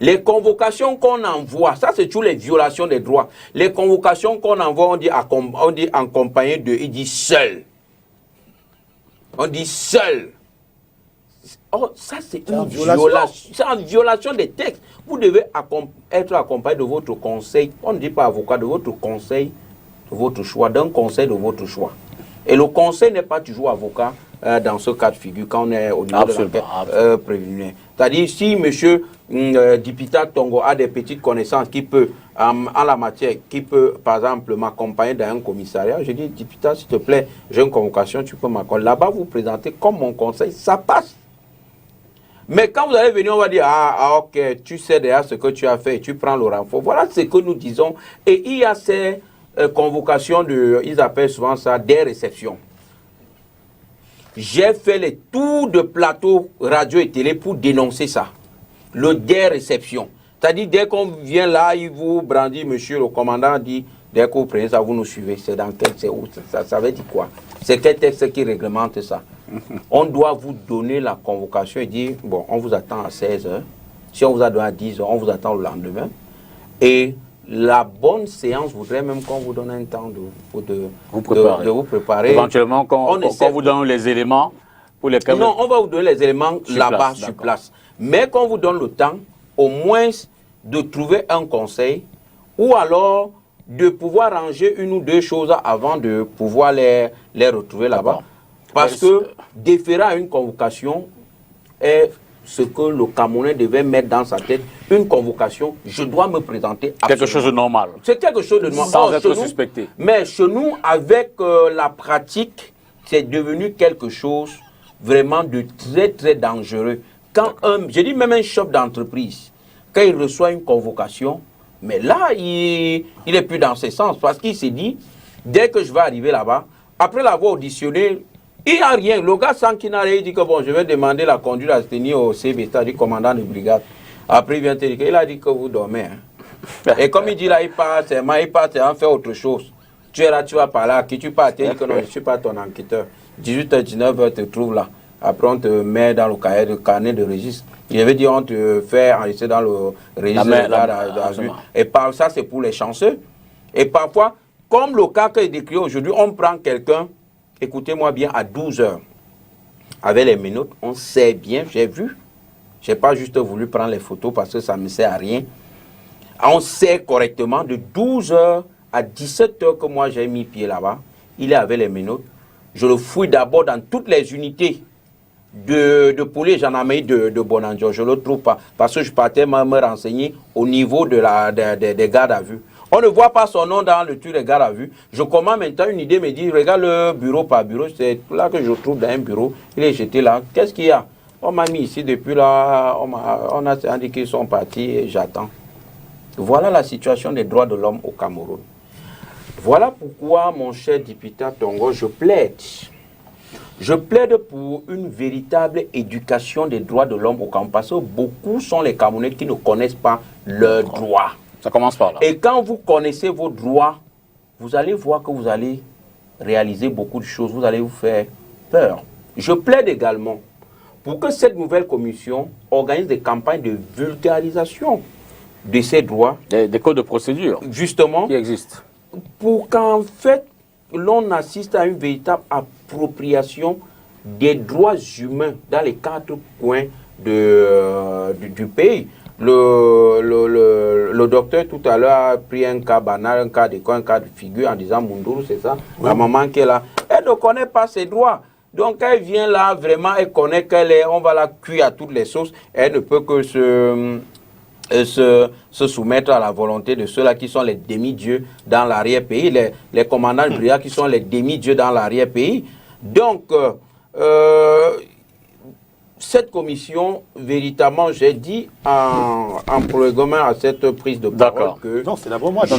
Les convocations qu'on envoie, ça c'est toutes les violations des droits. Les convocations qu'on envoie, on dit accompagné de, il dit seul. On dit seul. Oh, ça c'est une violation. C'est une violation des textes. Vous devez être accompagné de votre conseil. On ne dit pas avocat, de votre conseil, de votre choix, d'un conseil de votre choix. Et le conseil n'est pas toujours avocat dans ce cas de figure quand on est au niveau de l'enquête préliminaire. C'est-à-dire si M. Dipita Tongo a des petites connaissances qui peut, en la matière, qui peut par exemple m'accompagner dans un commissariat, je dis Dipita s'il te plaît, j'ai une convocation, tu peux m'accompagner. Là-bas vous présentez comme mon conseil, ça passe. Mais quand vous allez venir, on va dire, ok, tu sais déjà ce que tu as fait, tu prends le renfort. Voilà ce que nous disons. Et il y a ces convocations, ils appellent souvent ça des réceptions. J'ai fait les tours de plateau radio et télé pour dénoncer ça. Le des réceptions. C'est-à-dire, dès qu'on vient là, il vous brandit, monsieur le commandant dit, dès que vous prenez ça, vous nous suivez. C'est dans quel, c'est où, ça veut dire quoi? C'est quel texte qui réglemente ça? On doit vous donner la convocation et dire, bon, on vous attend à 16h. Si on vous a donné à 10h, on vous attend le lendemain. Et la bonne séance voudrait même qu'on vous donne un temps de vous préparer. Éventuellement, quand vous donne les éléments pour lesquels... Non, on va vous donner les éléments là-bas sur place. Mais qu'on vous donne le temps, au moins de trouver un conseil ou alors de pouvoir ranger une ou deux choses avant de pouvoir les retrouver là-bas. Parce que déférer à une convocation est ce que le Camerounais devait mettre dans sa tête. Une convocation, je dois me présenter absolument. Quelque chose de normal. C'est quelque chose de normal. Sans être suspecté. Mais chez nous, avec la pratique, c'est devenu quelque chose vraiment de très, très dangereux. Quand je dis même un chef d'entreprise, quand il reçoit une convocation, mais là, il n'est plus dans ce sens. Parce qu'il s'est dit, dès que je vais arriver là-bas, après l'avoir auditionné, il n'y a rien. Le gars, sans qu'il n'a rien, il dit que bon, je vais demander la conduite à se tenir au CB, c'est-à-dire commandant de brigade. Après, il vient te dire qu'il a dit que vous dormez. Hein. Et comme il dit là, il part, c'est en faire autre chose. Tu es là, tu vas par là, qui tu pars, tu dis que non, je ne suis pas ton enquêteur. 18h, 19h, te trouve là. Après, on te met dans le carnet de registre. Il avait dit, on te fait enregistrer dans le registre de garde à vue. Et par ça, c'est pour les chanceux. Et parfois, comme le cas que est décrit aujourd'hui, on prend quelqu'un, écoutez-moi bien, à 12h, avec les minutes, on sait bien, j'ai vu. Je n'ai pas juste voulu prendre les photos parce que ça ne me sert à rien. On sait correctement, de 12h à 17h que moi j'ai mis pied là-bas, il est avec les minutes. Je le fouille d'abord dans toutes les unités de police gendarmerie de Bonanjo. Je ne le trouve pas parce que je partais me renseigner au niveau des gardes à vue. On ne voit pas son nom dans le truc des gardes à vue. Je commence maintenant une idée, me dit, regarde le bureau par bureau. C'est là que je trouve dans un bureau. Il est jeté là. Qu'est-ce qu'il y a? On m'a mis ici depuis là. On a indiqué qu'ils sont partis et j'attends. Voilà la situation des droits de l'homme au Cameroun. Voilà pourquoi, mon cher député Tongo, je plaide. Je plaide pour une véritable éducation des droits de l'homme au Cameroun. Parce que beaucoup sont les Camerounais qui ne connaissent pas leurs droits. Ça commence par là. Et quand vous connaissez vos droits, vous allez voir que vous allez réaliser beaucoup de choses. Vous allez vous faire peur. Je plaide également pour que cette nouvelle commission organise des campagnes de vulgarisation de ces droits. Des codes de procédure. Justement. Qui existent. Pour qu'en fait, l'on assiste à une véritable appropriation des droits humains dans les 4 coins du pays. Le docteur tout à l'heure a pris un cas banal, un cas de figure en disant Munduru, c'est ça. Oui. La maman qui est là, elle ne connaît pas ses droits. Donc elle vient là, vraiment, elle connaît on va la cuire à toutes les sauces. Elle ne peut que se soumettre à la volonté de ceux-là qui sont les demi-dieux dans l'arrière-pays, les commandants de brigade qui sont les demi-dieux dans l'arrière-pays. Donc, cette commission, véritablement, j'ai dit en prolongement à cette prise de parole que... Non, c'est d'abord moi. Je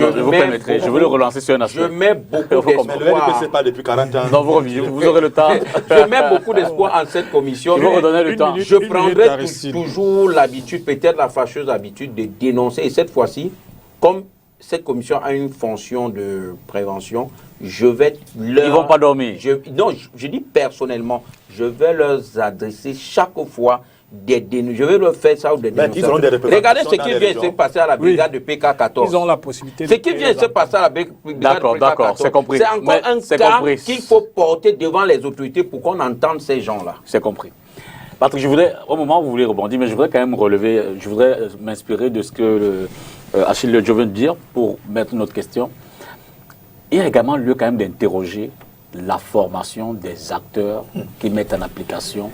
veux le relancer sur un aspect. Je mets beaucoup d'espoir... Mais le NPC pas depuis 40 ans. Non, vous aurez le temps. Je mets beaucoup d'espoir en cette commission. Je vais redonner le temps. Je prendrai toujours l'habitude, peut-être la fâcheuse habitude de dénoncer. Et cette fois-ci, comme cette commission a une fonction de prévention, je vais leur... Ils ne vont pas dormir. Non, je dis personnellement, je vais leur adresser chaque fois des dénonces. Je vais leur faire ça ou des dénonces. Regardez ce qui vient de se passer à la brigade de PK14. Ils ont la possibilité. Ce qui vient de se passer à la brigade de PK14. D'accord, c'est compris. C'est encore un cas qu'il faut porter devant les autorités pour qu'on entende ces gens-là. C'est compris. Patrick, au moment où vous voulez rebondir, mais je voudrais quand même je voudrais m'inspirer de ce que Achille Le Dieu vient de dire pour mettre notre question. Il y a également lieu quand même d'interroger la formation des acteurs qui mettent en application,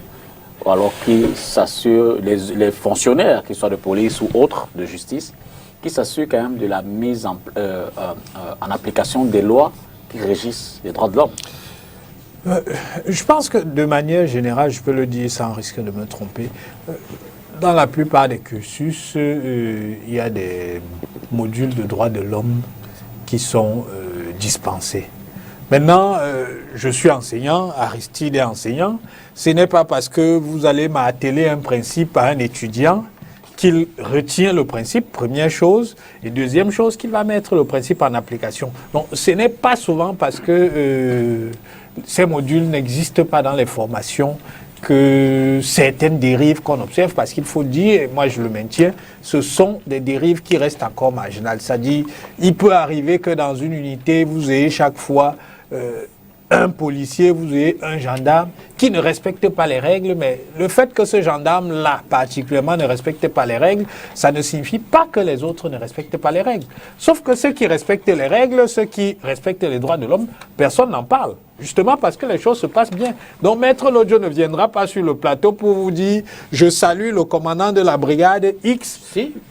ou alors qui s'assurent, les fonctionnaires, qu'ils soient de police ou autres, de justice, qui s'assurent quand même de la mise en application des lois qui régissent les droits de l'homme. Je pense que de manière générale, je peux le dire sans risque de me tromper, dans la plupart des cursus, il y a des modules de droits de l'homme qui sont dispensés. Maintenant, je suis enseignant, Aristide est enseignant. Ce n'est pas parce que vous allez m'atteler un principe à un étudiant qu'il retient le principe, première chose, et deuxième chose, qu'il va mettre le principe en application. Donc, ce n'est pas souvent parce que ces modules n'existent pas dans les formations que certaines dérives qu'on observe, parce qu'il faut dire, et moi je le maintiens, ce sont des dérives qui restent encore marginales. C'est-à-dire, il peut arriver que dans une unité, vous ayez chaque fois un policier, vous ayez un gendarme qui ne respecte pas les règles, mais le fait que ce gendarme-là, particulièrement, ne respecte pas les règles, ça ne signifie pas que les autres ne respectent pas les règles. Sauf que ceux qui respectent les règles, ceux qui respectent les droits de l'homme, personne n'en parle. Justement parce que les choses se passent bien. Donc Maître Lodjo ne viendra pas sur le plateau pour vous dire « Je salue le commandant de la brigade X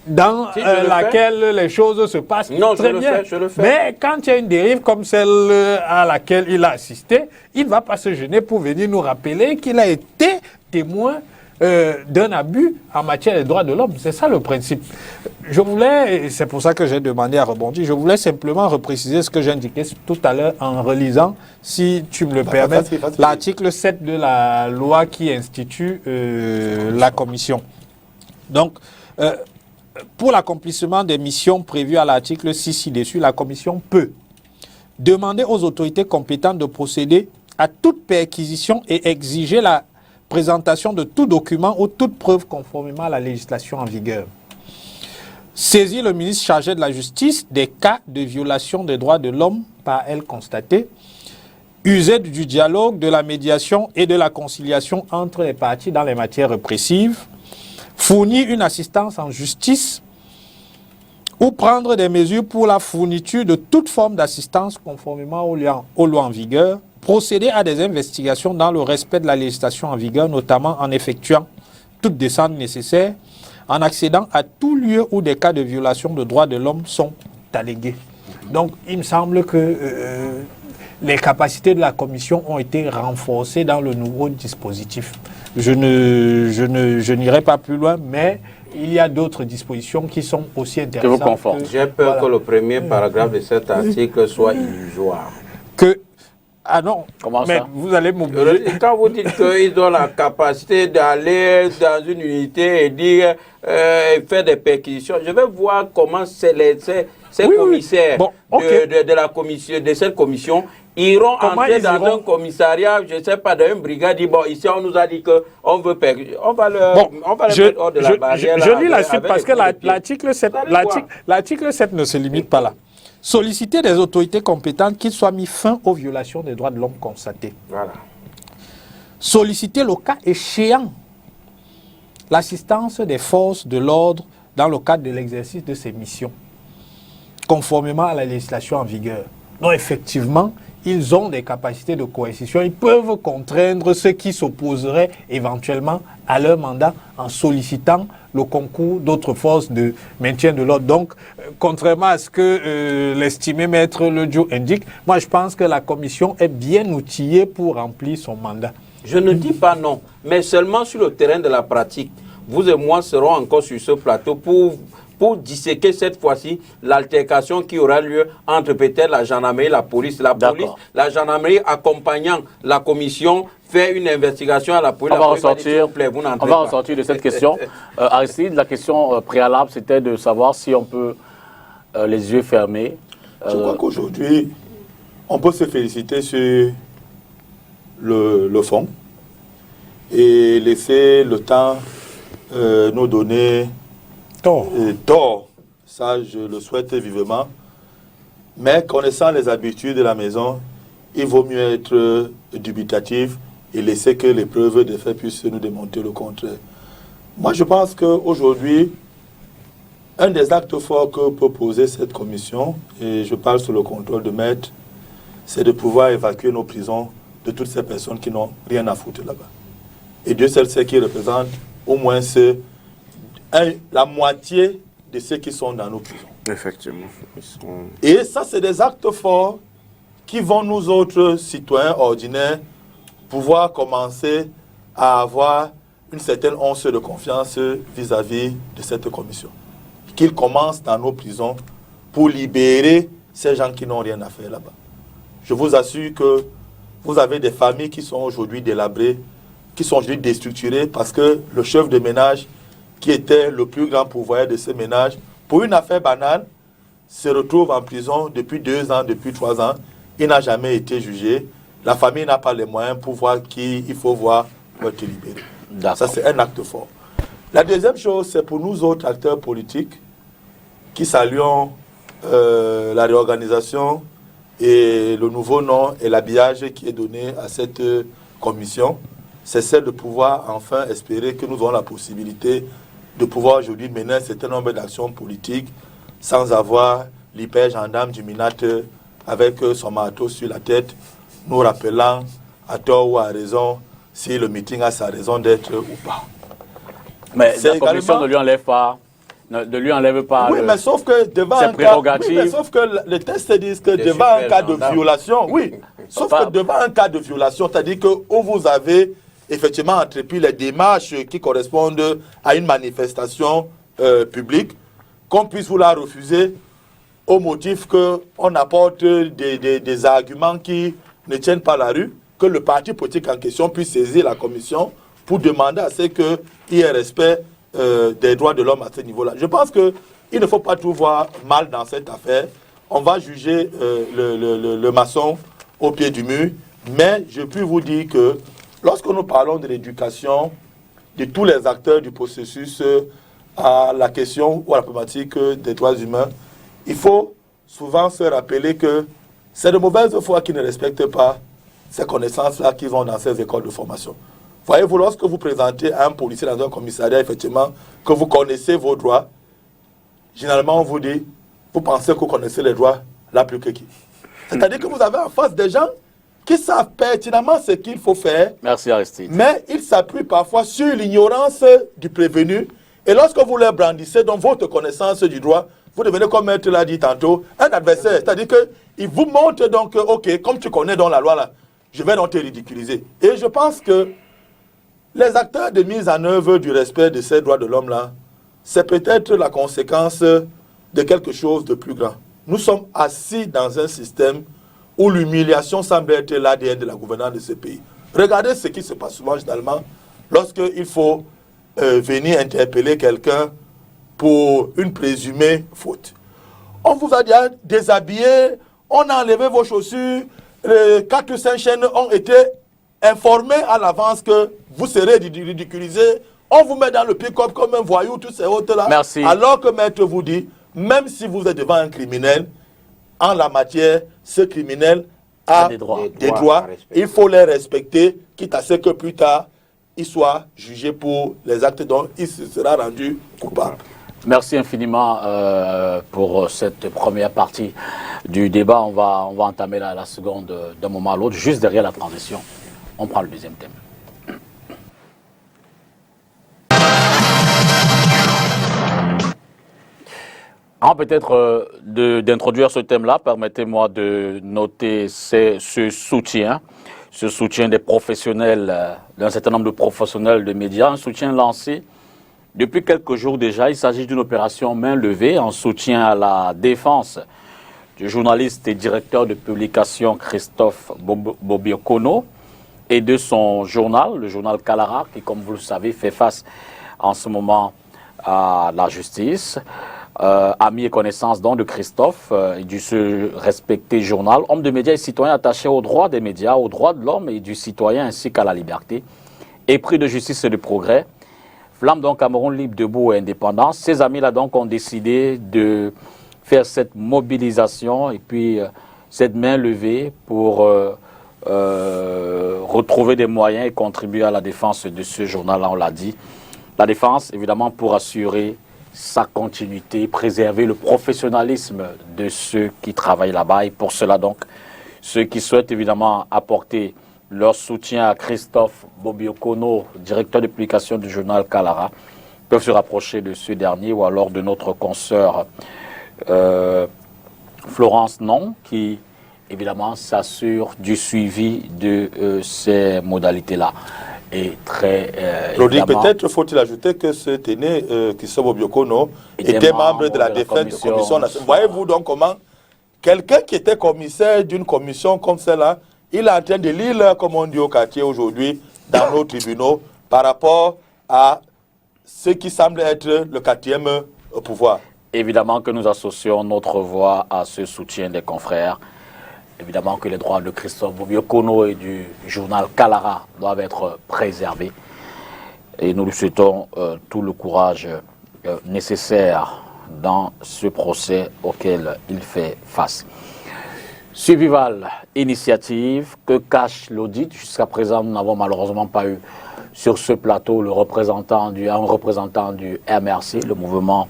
dans laquelle les choses se passent très bien. » Mais quand il y a une dérive comme celle à laquelle il a assisté, il ne va pas se gêner pour venir nous rappeler qu'il a été témoin d'un abus en matière des droits de l'homme. C'est ça le principe. Je voulais, et c'est pour ça que j'ai demandé à rebondir, je voulais simplement repréciser ce que j'ai indiqué tout à l'heure en relisant, si tu me le permets, l'article 7 de la loi qui institue la commission. Donc, pour l'accomplissement des missions prévues à l'article 6 ci-dessus, la commission peut demander aux autorités compétentes de procéder à toute perquisition et exiger la présentation de tout document ou toute preuve conformément à la législation en vigueur. Saisir le ministre chargé de la Justice des cas de violation des droits de l'homme par elle constatés. User du dialogue, de la médiation et de la conciliation entre les parties dans les matières répressives. Fournir une assistance en justice ou prendre des mesures pour la fourniture de toute forme d'assistance conformément aux lois en vigueur. Procéder à des investigations dans le respect de la législation en vigueur, notamment en effectuant toute descente nécessaire, en accédant à tout lieu où des cas de violation de droits de l'homme sont allégués. Donc, il me semble que les capacités de la commission ont été renforcées dans le nouveau dispositif. Je n'irai pas plus loin, mais il y a d'autres dispositions qui sont aussi intéressantes. J'ai peur que le premier paragraphe de cet article soit illusoire. Ah non, comment mais ça? vous allez m'oublier. Quand vous dites qu'ils ont la capacité d'aller dans une unité et dire faire des perquisitions, je vais voir comment ces commissaires de la commission, de cette commission iront entrer dans un commissariat, je ne sais pas, dans une brigade, dit bon, ici on nous a dit qu'on veut perquisitionner. On va le mettre hors de la barrière. Je lis la suite parce que l'article 7 ne se limite pas là. Solliciter des autorités compétentes qu'il soit mis fin aux violations des droits de l'homme constatées. Voilà. Solliciter le cas échéant l'assistance des forces de l'ordre dans le cadre de l'exercice de ces missions, conformément à la législation en vigueur. Donc effectivement, ils ont des capacités de coercition. Ils peuvent contraindre ceux qui s'opposeraient éventuellement à leur mandat en sollicitant le concours d'autres forces de maintien de l'ordre. Donc, contrairement à ce que l'estimé maître Lodjo indique, moi je pense que la commission est bien outillée pour remplir son mandat. Je ne dis pas non, mais seulement sur le terrain de la pratique. Vous et moi serons encore sur ce plateau pour disséquer cette fois-ci l'altercation qui aura lieu entre peut-être la gendarmerie et la police. La gendarmerie accompagnant la commission fait une investigation à la police. On va ressortir de cette question. Aristide, la question préalable, c'était de savoir si on peut, les yeux fermés... Je crois qu'aujourd'hui, on peut se féliciter sur le fond et laisser le temps nous donner tort. Ça, je le souhaite vivement. Mais connaissant les habitudes de la maison, il vaut mieux être dubitatif et laisser que les preuves des faits puissent nous démontrer le contraire. Moi, je pense qu'aujourd'hui, un des actes forts que peut poser cette commission, et je parle sous le contrôle de maître, c'est de pouvoir évacuer nos prisons de toutes ces personnes qui n'ont rien à foutre là-bas. Et Dieu seul sait qui représente au moins la moitié de ceux qui sont dans nos prisons. Effectivement. Et ça, c'est des actes forts qui vont nous autres citoyens ordinaires pouvoir commencer à avoir une certaine once de confiance vis-à-vis de cette commission. Qu'ils commencent dans nos prisons pour libérer ces gens qui n'ont rien à faire là-bas. Je vous assure que vous avez des familles qui sont aujourd'hui délabrées, qui sont aujourd'hui déstructurées parce que le chef de ménage, qui était le plus grand pourvoyeur de ces ménages, pour une affaire banale, se retrouve en prison depuis 2 ans, depuis 3 ans. Il n'a jamais été jugé. La famille n'a pas les moyens pour voir qui il faut voir vont être libérés. D'accord. Ça, c'est un acte fort. La deuxième chose, c'est pour nous autres acteurs politiques qui saluons la réorganisation et le nouveau nom et l'habillage qui est donné à cette commission, c'est celle de pouvoir enfin espérer que nous aurons la possibilité de pouvoir aujourd'hui mener un certain nombre d'actions politiques sans avoir l'hyper-gendarme du Minat avec son marteau sur la tête, nous rappelant à tort ou à raison si le meeting a sa raison d'être ou pas. Mais C'est la commission également- ne lui enlève pas, ne lui enlève pas Oui, mais sauf que devant ses un cas, prérogatives. oui, mais sauf que les textes disent que Des devant un cas de super-gendarmes. violation, oui, sauf Pas- que devant un cas de violation, c'est-à-dire que où vous avez effectivement entrepris les démarches qui correspondent à une manifestation publique, qu'on puisse vous la refuser au motif qu'on apporte des arguments qui ne tiennent pas la rue, que le parti politique en question puisse saisir la commission pour demander à ce qu'il y ait respect des droits de l'homme à ce niveau-là. Je pense qu'il ne faut pas tout voir mal dans cette affaire. On va juger le maçon au pied du mur, mais je puis vous dire que lorsque nous parlons de l'éducation de tous les acteurs du processus à la question ou à la problématique des droits humains, il faut souvent se rappeler que c'est de mauvaise foi qui ne respectent pas ces connaissances-là qui vont dans ces écoles de formation. Voyez-vous, lorsque vous présentez à un policier dans un commissariat, effectivement, que vous connaissez vos droits, généralement on vous dit, vous pensez que vous connaissez les droits là plus que qui. C'est-à-dire que vous avez en face des gens qui savent pertinemment ce qu'il faut faire, Merci Aristide. mais ils s'appuient parfois sur l'ignorance du prévenu. Et lorsque vous leur brandissez donc votre connaissance du droit, vous devenez, comme Maître l'a dit tantôt, un adversaire. C'est-à-dire qu'il vous montre donc, ok, comme tu connais dans la loi là, je vais donc te ridiculiser. Et je pense que les acteurs de mise en œuvre du respect de ces droits de l'homme là, c'est peut-être la conséquence de quelque chose de plus grand. Nous sommes assis dans un système où l'humiliation semble être l'ADN de la gouvernance de ce pays. Regardez ce qui se passe souvent généralement lorsqu'il faut venir interpeller quelqu'un pour une présumée faute. On vous a déjà déshabillé, on a enlevé vos chaussures, 4 ou 5 chaînes ont été informés à l'avance que vous serez ridiculisé. On vous met dans le pick-up comme un voyou, tous ces autres-là. Merci. Alors que maître vous dit, même si vous êtes devant un criminel, en la matière, ce criminel a Des droits. des droits. à respecter. Il faut les respecter, quitte à ce que plus tard, il soit jugé pour les actes dont il se sera rendu coupable. Merci infiniment pour cette première partie du débat. On va entamer la seconde d'un moment à l'autre, juste derrière la transition. On prend le deuxième thème. Avant peut-être d'introduire ce thème-là, permettez-moi de noter ce soutien des professionnels, d'un certain nombre de professionnels de médias, un soutien lancé depuis quelques jours déjà. Il s'agit d'une opération main levée en soutien à la défense du journaliste et directeur de publication Christophe Bobiokono et de son journal, le journal Kalara, qui, comme vous le savez, fait face en ce moment à la justice. Amis et connaissances donc de Christophe et du ce respecté journal, homme de médias et citoyen attaché aux droits des médias, aux droits de l'homme et du citoyen ainsi qu'à la liberté, épris de justice et de progrès, flamme donc Cameroun libre, debout et indépendant. Ces amis-là donc ont décidé de faire cette mobilisation et puis cette main levée pour retrouver des moyens et contribuer à la défense de ce journal-là, on l'a dit. La défense, évidemment, pour assurer sa continuité, préserver le professionnalisme de ceux qui travaillent là-bas. Et pour cela, donc, ceux qui souhaitent évidemment apporter leur soutien à Christophe Bobiokono, directeur de publication du journal Kalara, peuvent se rapprocher de ce dernier ou alors de notre consoeur Florence Non, qui évidemment s'assure du suivi de ces modalités-là. Et très Rodrigue, évidemment, peut-être faut-il ajouter que ce aîné, Christophe Bobiokono, était était membre de la membre de la défense de commission commission nationale. Voyez-vous donc comment quelqu'un qui était commissaire d'une commission comme celle-là, il est en train de lire, comme on dit au quartier aujourd'hui, dans nos tribunaux, par rapport à ce qui semble être le 4e pouvoir. évidemment que nous associons notre voix à ce soutien des confrères évidemment que les droits de Christophe Bobio-Kono et du journal Kalara doivent être préservés. Et nous lui souhaitons tout le courage nécessaire dans ce procès auquel il fait face. Survival Initiative, que cache l'audit? Jusqu'à présent, nous n'avons malheureusement pas eu sur ce plateau un représentant du MRC, le mouvement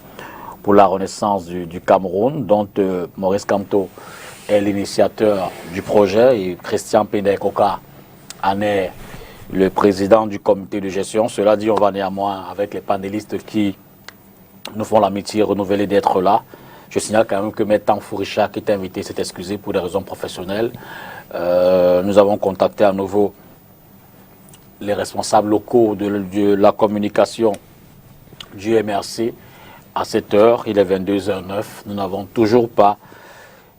pour la renaissance du Cameroun, dont Maurice Kamto est l'initiateur du projet et Christian Pendekoka en est le président du comité de gestion. Cela dit, on va néanmoins, avec les panélistes qui nous font l'amitié renouvelée d'être là. Je signale quand même que M. Tanfouricha, qui est invité, s'est excusé pour des raisons professionnelles. Nous avons contacté à nouveau les responsables locaux de la communication du MRC à 7 h. Il est 22h09. Nous n'avons toujours pas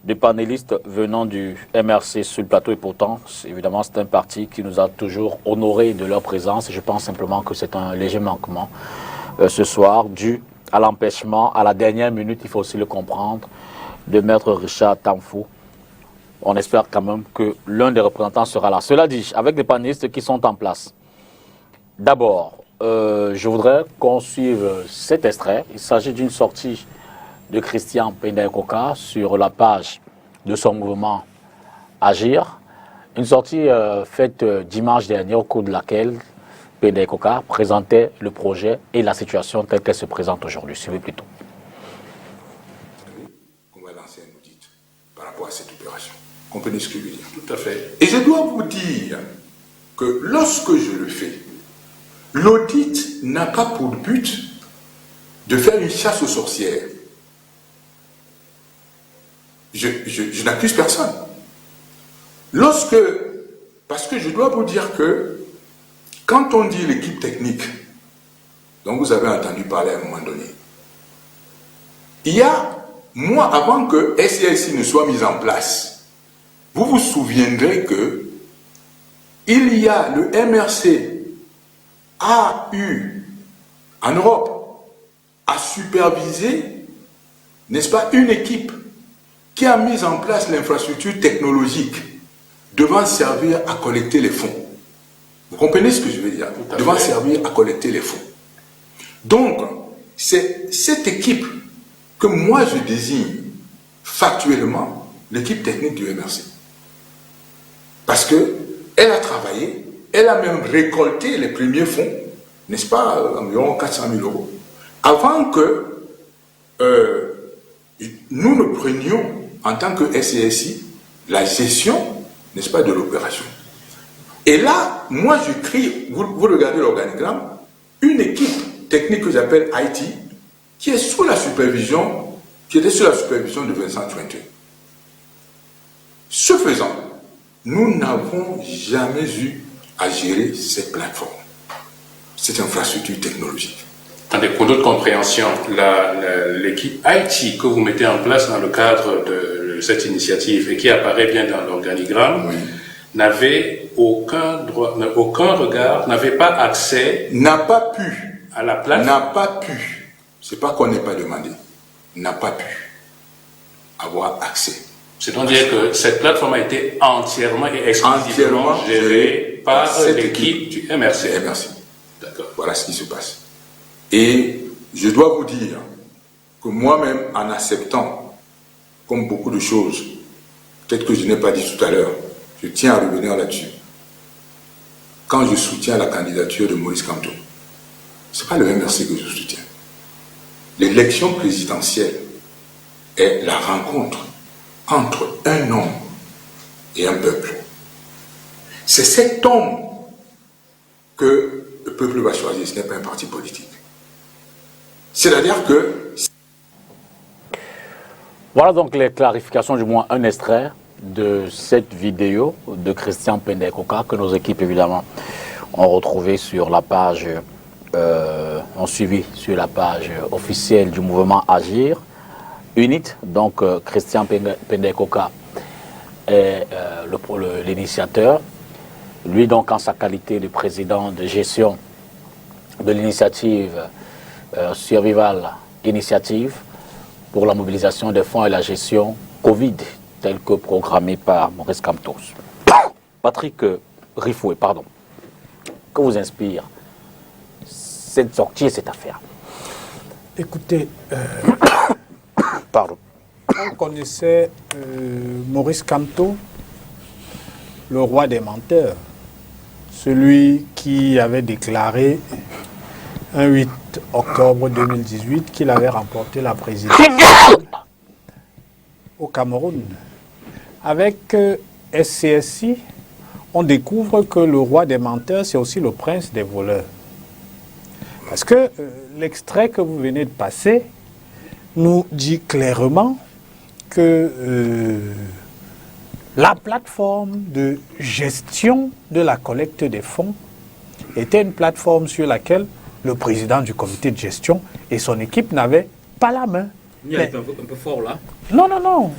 de panélistes venant du MRC sur le plateau. Et pourtant, évidemment, c'est un parti qui nous a toujours honorés de leur présence. Et je pense simplement que c'est un léger manquement ce soir, dû à l'empêchement, à la dernière minute, il faut aussi le comprendre, de Maître Richard Tamfou. On espère quand même que l'un des représentants sera là. Cela dit, avec des panélistes qui sont en place. D'abord, je voudrais qu'on suive cet extrait. Il s'agit d'une sortie de Christian Pendekoka sur la page de son mouvement Agir. Une sortie faite dimanche dernier, au cours de laquelle Pendekoka présentait le projet et la situation telle qu'elle se présente aujourd'hui. Suivez plutôt. On va lancer un audit par rapport à cette opération. Comprenez ce que je veux dire? Tout à fait. Et je dois vous dire que lorsque je le fais, l'audit n'a pas pour but de faire une chasse aux sorcières. Je n'accuse personne. Parce que je dois vous dire que quand on dit l'équipe technique, dont vous avez entendu parler à un moment donné, il y a, moi, avant que SCLC ne soit mise en place, vous vous souviendrez que il y a le MRC a eu, en Europe, à superviser, n'est-ce pas, une équipe qui a mis en place l'infrastructure technologique devant servir à collecter les fonds. Vous comprenez ce que je veux dire? Devant servir à collecter les fonds. Donc, c'est cette équipe que moi je désigne factuellement l'équipe technique du MRC. Parce qu'elle a travaillé, elle a même récolté les premiers fonds, n'est-ce pas, environ 400 000 €, avant que nous ne prenions, en tant que SCSI, la gestion, n'est-ce pas, de l'opération. Et là, moi je crée, vous regardez l'organigramme, une équipe technique que j'appelle IT, qui est sous la supervision, qui était sous la supervision de Vincent Tchouenté. Ce faisant, nous n'avons jamais eu à gérer cette plateforme, cette infrastructure technologique. Attendez, pour notre compréhension, l'équipe IT que vous mettez en place dans le cadre de cette initiative et qui apparaît bien dans l'organigramme, oui, n'avait aucun regard, n'avait pas accès, n'a pas pu, à la plateforme. N'a pas pu, c'est pas qu'on n'ait pas demandé, n'a pas pu avoir accès. C'est-à-dire que cette plateforme a été entièrement et exclusivement gérée par l'équipe du MRC. D'accord. Voilà ce qui se passe. Et je dois vous dire que moi-même, en acceptant, comme beaucoup de choses, peut-être que je n'ai pas dit tout à l'heure, je tiens à revenir là-dessus. Quand je soutiens la candidature de Maurice Kamto, ce n'est pas le MRC que je soutiens. L'élection présidentielle est la rencontre entre un homme et un peuple. C'est cet homme que le peuple va choisir, ce n'est pas un parti politique. C'est-à-dire que... Voilà donc les clarifications, du moins un extrait de cette vidéo de Christian Pendekoka que nos équipes évidemment ont retrouvé sur la page, ont suivi sur la page officielle du mouvement Agir. UNIT, donc Christian Pendekoka est l'initiateur. Lui donc en sa qualité de président de gestion de l'initiative Survival Initiative pour la mobilisation des fonds et la gestion Covid tel que programmé par Maurice Kamto. Patrick Rifoué, pardon. Que vous inspire cette sortie et cette affaire? Écoutez, Pardon. on connaissait Maurice Kamto, le roi des menteurs, celui qui avait déclaré un 8 octobre 2018 qu'il avait remporté la présidence au Cameroun. Avec SCSI, on découvre que le roi des menteurs, c'est aussi le prince des voleurs. Parce que l'extrait que vous venez de passer nous dit clairement que la plateforme de gestion de la collecte des fonds était une plateforme sur laquelle le président du comité de gestion et son équipe n'avaient pas la main. Il est un peu fort là. Non, non, non.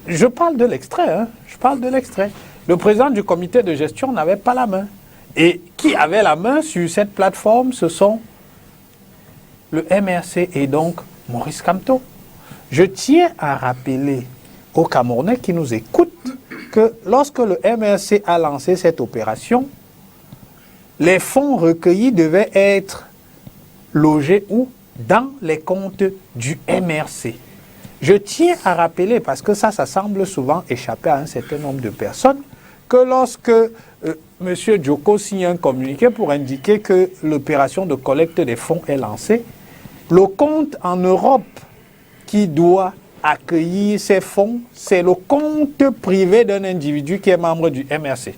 Je parle de l'extrait. Hein. Je parle de l'extrait. Le président du comité de gestion n'avait pas la main. Et qui avait la main sur cette plateforme, ce sont le MRC et donc Maurice Kamto. Je tiens à rappeler aux Camerounais qui nous écoutent que lorsque le MRC a lancé cette opération, les fonds recueillis devaient être logés où? Dans les comptes du MRC. Je tiens à rappeler, parce que ça semble souvent échapper à un certain nombre de personnes, que lorsque M. Djoko signe un communiqué pour indiquer que l'opération de collecte des fonds est lancée, le compte en Europe qui doit accueillir ces fonds, c'est le compte privé d'un individu qui est membre du MRC.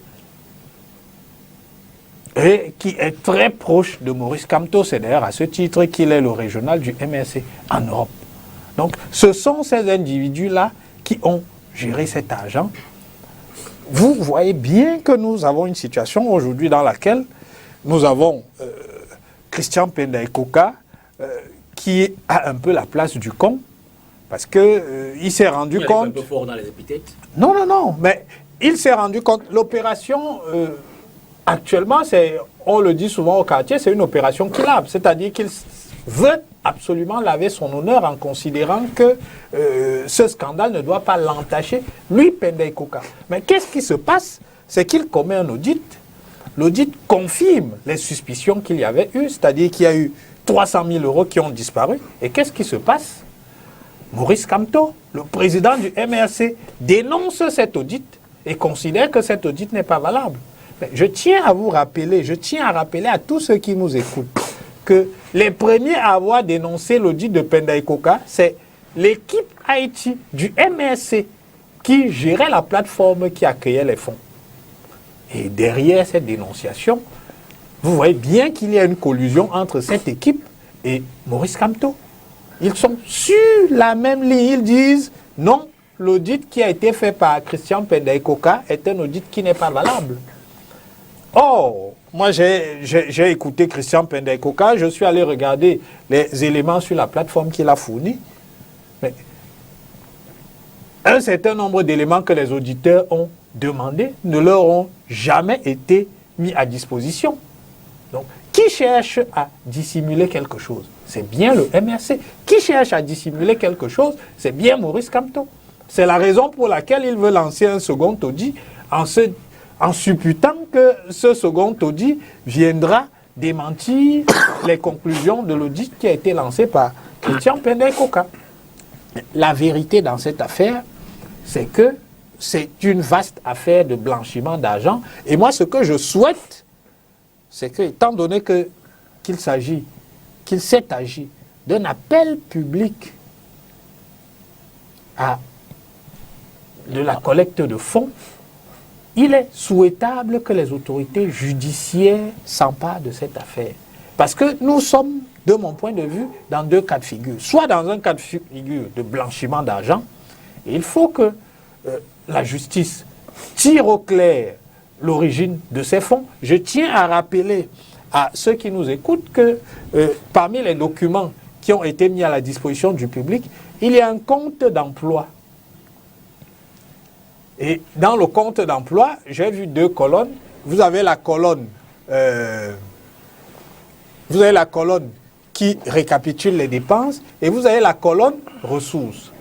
Et qui est très proche de Maurice Kamto. C'est d'ailleurs à ce titre qu'il est le régional du MRC en Europe. Donc, ce sont ces individus-là qui ont géré cet argent. Vous voyez bien que nous avons une situation aujourd'hui dans laquelle nous avons Christian Pendaïkoka qui a un peu la place du con parce qu'il s'est rendu compte... Il est un peu fort dans les épithètes. Non, non, non, mais il s'est rendu compte. L'opération... actuellement, on le dit souvent au quartier, c'est une opération qui lave. C'est-à-dire qu'il veut absolument laver son honneur en considérant que ce scandale ne doit pas l'entacher, lui, Pendaïkoka. Mais qu'est-ce qui se passe? C'est qu'il commet un audit. L'audit confirme les suspicions qu'il y avait eu, c'est-à-dire qu'il y a eu 300 000 euros qui ont disparu. Et qu'est-ce qui se passe? Maurice Kamto, le président du MRC, dénonce cet audit et considère que cet audit n'est pas valable. Je tiens à vous rappeler, je tiens à rappeler à tous ceux qui nous écoutent que les premiers à avoir dénoncé l'audit de Pendaïkoka, c'est l'équipe Haïti du MRC qui gérait la plateforme qui accueillait les fonds. Et derrière cette dénonciation, vous voyez bien qu'il y a une collusion entre cette équipe et Maurice Kamto. Ils sont sur la même ligne, ils disent non, l'audit qui a été fait par Christian Pendaïkoka est un audit qui n'est pas valable. Oh, moi j'ai écouté Christian Pendaïkoka, je suis allé regarder les éléments sur la plateforme qu'il a fournis. Mais un certain nombre d'éléments que les auditeurs ont demandés ne leur ont jamais été mis à disposition. Donc, qui cherche à dissimuler quelque chose? C'est bien le MRC. Qui cherche à dissimuler quelque chose? C'est bien Maurice Kamto. C'est la raison pour laquelle il veut lancer un second audit en supputant que ce second audit viendra démentir les conclusions de l'audit qui a été lancé par Christian Pendaïkoka. La vérité dans cette affaire, c'est que c'est une vaste affaire de blanchiment d'argent. Et moi, ce que je souhaite, c'est que, étant donné qu'il s'est agi d'un appel public de la collecte de fonds, il est souhaitable que les autorités judiciaires s'emparent de cette affaire. Parce que nous sommes, de mon point de vue, dans deux cas de figure. Soit dans un cas de figure de blanchiment d'argent, et il faut que la justice tire au clair l'origine de ces fonds. Je tiens à rappeler à ceux qui nous écoutent que parmi les documents qui ont été mis à la disposition du public, il y a un compte d'emploi. Et dans le compte d'emploi, j'ai vu deux colonnes. Vous avez la colonne qui récapitule les dépenses et vous avez la colonne ressources.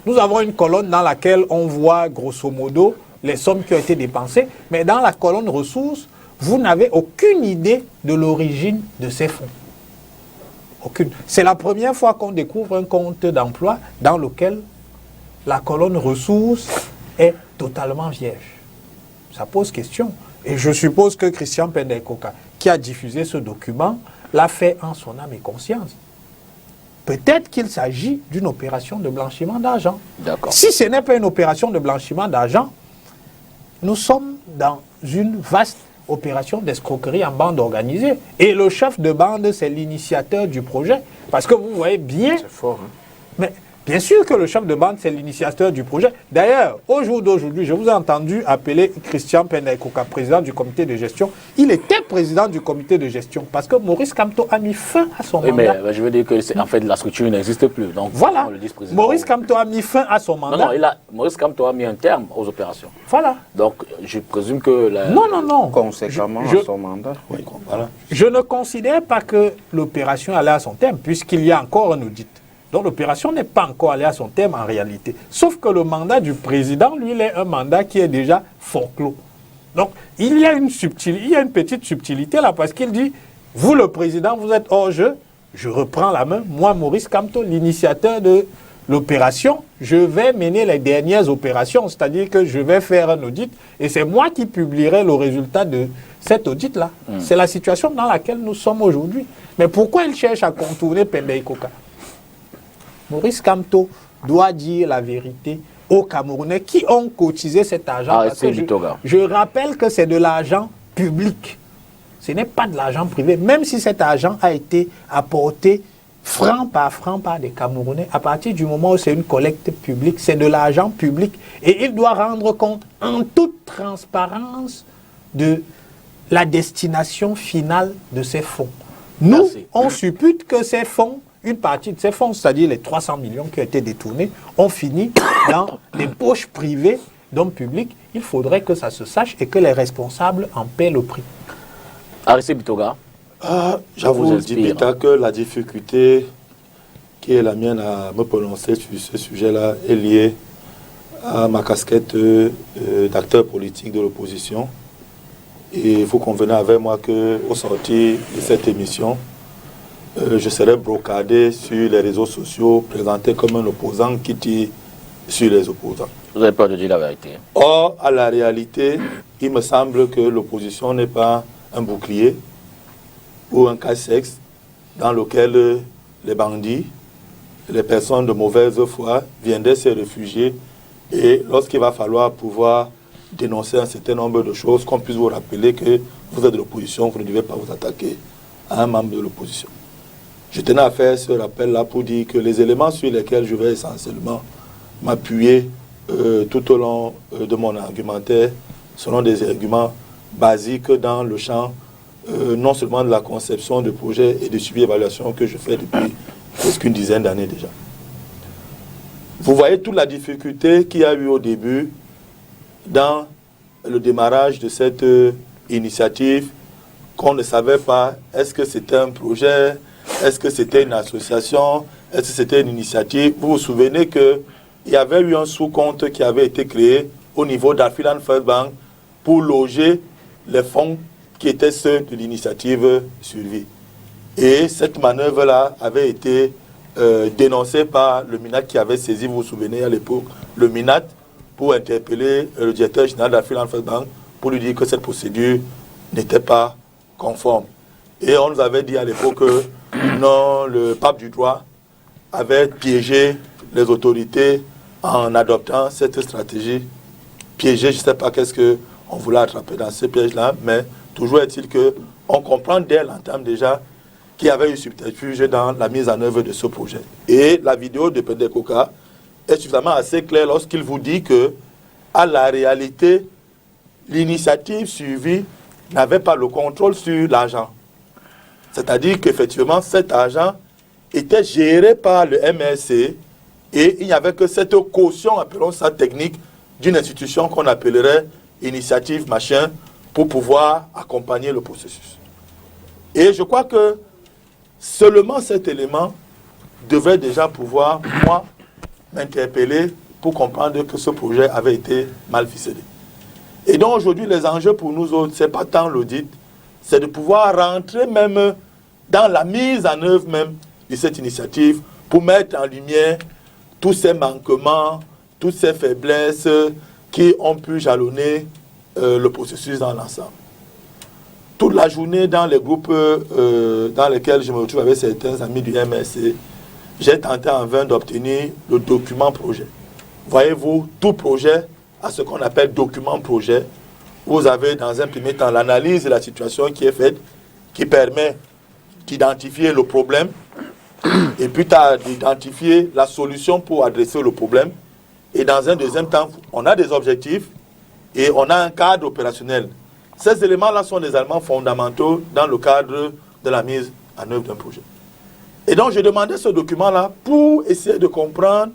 Nous avons une colonne dans laquelle on voit grosso modo les sommes qui ont été dépensées, mais dans la colonne ressources, vous n'avez aucune idée de l'origine de ces fonds. Aucune. C'est la première fois qu'on découvre un compte d'emploi dans lequel la colonne ressources est totalement vierge. Ça pose question. Et je suppose que Christian Pendekoka, qui a diffusé ce document, l'a fait en son âme et conscience. Peut-être qu'il s'agit d'une opération de blanchiment d'argent. Si ce n'est pas une opération de blanchiment d'argent, nous sommes dans une vaste opération d'escroquerie en bande organisée. Et le chef de bande, c'est l'initiateur du projet. Parce que vous voyez bien... C'est fort, hein? Mais bien sûr que le chef de bande, c'est l'initiateur du projet. D'ailleurs, au jour d'aujourd'hui, je vous ai entendu appeler Christian Pendekoka, président du comité de gestion. Il était président du comité de gestion parce que Maurice Kamto a mis fin à son mandat. Mais je veux dire que en fait, la structure n'existe plus. Donc, voilà. le Maurice Kamto a mis fin à son mandat. Non, Maurice Kamto a mis un terme aux opérations. Voilà. Donc, je présume que... Non. Conséquemment à son mandat. Oui, voilà. Je ne considère pas que l'opération allait à son terme, puisqu'il y a encore un audit. Donc l'opération n'est pas encore allée à son terme en réalité. Sauf que le mandat du président, lui, il est un mandat qui est déjà forclos. Donc il y a une petite subtilité là, parce qu'il dit, vous le président, vous êtes hors jeu, je reprends la main, moi Maurice Kamto, l'initiateur de l'opération, je vais mener les dernières opérations, c'est-à-dire que je vais faire un audit, et c'est moi qui publierai le résultat de cet audit-là. C'est la situation dans laquelle nous sommes aujourd'hui. Mais pourquoi il cherche à contourner Pendekoka? Maurice Kamto doit dire la vérité aux Camerounais qui ont cotisé cet argent. Parce que je rappelle que c'est de l'argent public. Ce n'est pas de l'argent privé. Même si cet argent a été apporté franc par des Camerounais, à partir du moment où c'est une collecte publique, c'est de l'argent public. Et il doit rendre compte en toute transparence de la destination finale de ces fonds. Nous, on suppute que ces fonds, une partie de ces fonds, c'est-à-dire les 300 millions qui ont été détournés, ont fini dans les poches privées d'hommes publics. Il faudrait que ça se sache et que les responsables en paient le prix. Aristide Bitoga. J'avoue, Dipita, que la difficulté qui est la mienne à me prononcer sur ce sujet-là est liée à ma casquette d'acteur politique de l'opposition. Et vous convenez avec moi qu'au sortir de cette émission, je serai brocadé sur les réseaux sociaux, présenté comme un opposant qui tire sur les opposants. Vous avez peur de dire la vérité. Or, à la réalité, il me semble que l'opposition n'est pas un bouclier ou un casse-sexe dans lequel les bandits, les personnes de mauvaise foi viendraient se réfugier et lorsqu'il va falloir pouvoir dénoncer un certain nombre de choses, qu'on puisse vous rappeler que vous êtes de l'opposition, vous ne devez pas vous attaquer à un membre de l'opposition. Je tenais à faire ce rappel-là pour dire que les éléments sur lesquels je vais essentiellement m'appuyer tout au long de mon argumentaire seront des arguments basiques dans le champ non seulement de la conception de projets et de suivi-évaluation que je fais depuis presque une dizaine d'années déjà. Vous voyez toute la difficulté qu'il y a eu au début dans le démarrage de cette initiative, qu'on ne savait pas est-ce que c'était un projet, est-ce que c'était une association, est-ce que c'était une initiative. Vous vous souvenez qu'il y avait eu un sous-compte qui avait été créé au niveau d'African First Bank pour loger les fonds qui étaient ceux de l'initiative Survie. Et cette manœuvre-là avait été dénoncée par le MINAT qui avait saisi, vous vous souvenez à l'époque, le MINAT pour interpeller le directeur général d'African First Bank pour lui dire que cette procédure n'était pas conforme. Et on nous avait dit à l'époque que non, le pape du droit avait piégé les autorités en adoptant cette stratégie. Piégé, je ne sais pas qu'est-ce qu'on voulait attraper dans ce piège-là, mais toujours est-il qu'on comprend dès l'entame déjà qu'il y avait eu subterfuge dans la mise en œuvre de ce projet. Et la vidéo de Pendekoka est suffisamment assez claire lorsqu'il vous dit que, à la réalité, l'initiative suivie n'avait pas le contrôle sur l'argent. C'est-à-dire qu'effectivement, cet argent était géré par le MRC et il n'y avait que cette caution, appelons ça technique, d'une institution qu'on appellerait initiative machin pour pouvoir accompagner le processus. Et je crois que seulement cet élément devrait déjà pouvoir, moi, m'interpeller pour comprendre que ce projet avait été mal ficelé. Et donc aujourd'hui, les enjeux pour nous autres, ce n'est pas tant l'audit, c'est de pouvoir rentrer même dans la mise en œuvre même de cette initiative pour mettre en lumière tous ces manquements, toutes ces faiblesses qui ont pu jalonner le processus dans l'ensemble. Toute la journée dans les groupes dans lesquels je me retrouve avec certains amis du MSC, j'ai tenté en vain d'obtenir le document projet. Voyez-vous, tout projet a ce qu'on appelle document projet. Vous avez dans un premier temps l'analyse de la situation qui est faite, qui permet d'identifier le problème, et puis d'identifier la solution pour adresser le problème. Et dans un deuxième temps, on a des objectifs et on a un cadre opérationnel. Ces éléments-là sont des éléments fondamentaux dans le cadre de la mise en œuvre d'un projet. Et donc, je demandais ce document-là pour essayer de comprendre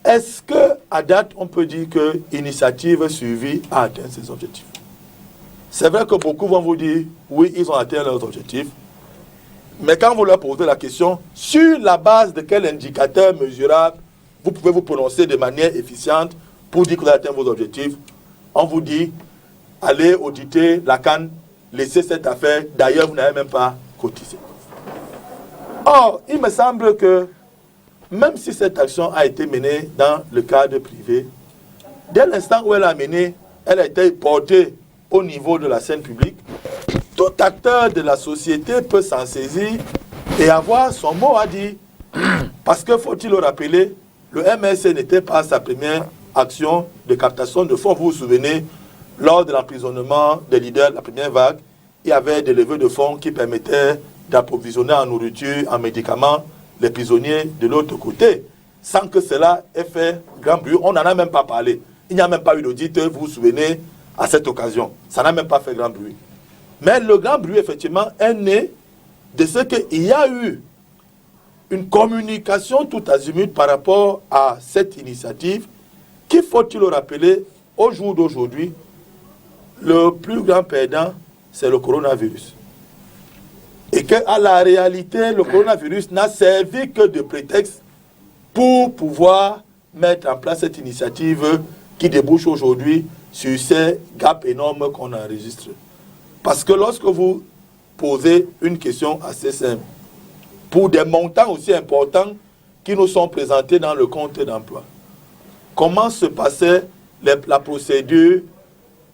est-ce qu'à date, on peut dire que l'initiative suivie a atteint ses objectifs. C'est vrai que beaucoup vont vous dire, oui, ils ont atteint leurs objectifs. Mais quand vous leur posez la question, sur la base de quel indicateur mesurable vous pouvez vous prononcer de manière efficiente pour dire que vous avez atteint vos objectifs, on vous dit, allez auditer la CAN, laissez cette affaire, d'ailleurs vous n'avez même pas cotisé. Or, il me semble que même si cette action a été menée dans le cadre privé, dès l'instant où elle a mené, elle a été portée au niveau de la scène publique, tout acteur de la société peut s'en saisir et avoir son mot à dire. Parce que, faut-il le rappeler, le MSC n'était pas sa première action de captation de fonds. Vous vous souvenez, lors de l'emprisonnement des leaders de la première vague, il y avait des levées de fonds qui permettaient d'approvisionner en nourriture, en médicaments, les prisonniers de l'autre côté, sans que cela ait fait grand bruit. On n'en a même pas parlé. Il n'y a même pas eu d'audit, vous vous souvenez, à cette occasion. Ça n'a même pas fait grand bruit. Mais le grand bruit, effectivement, est né de ce qu'il y a eu une communication tout azimut par rapport à cette initiative qui, faut-il le rappeler, au jour d'aujourd'hui, le plus grand perdant, c'est le coronavirus. Et qu'à la réalité, le coronavirus n'a servi que de prétexte pour pouvoir mettre en place cette initiative qui débouche aujourd'hui sur ces gaps énormes qu'on enregistre. Parce que lorsque vous posez une question assez simple, pour des montants aussi importants qui nous sont présentés dans le compte d'emploi, comment se passait la procédure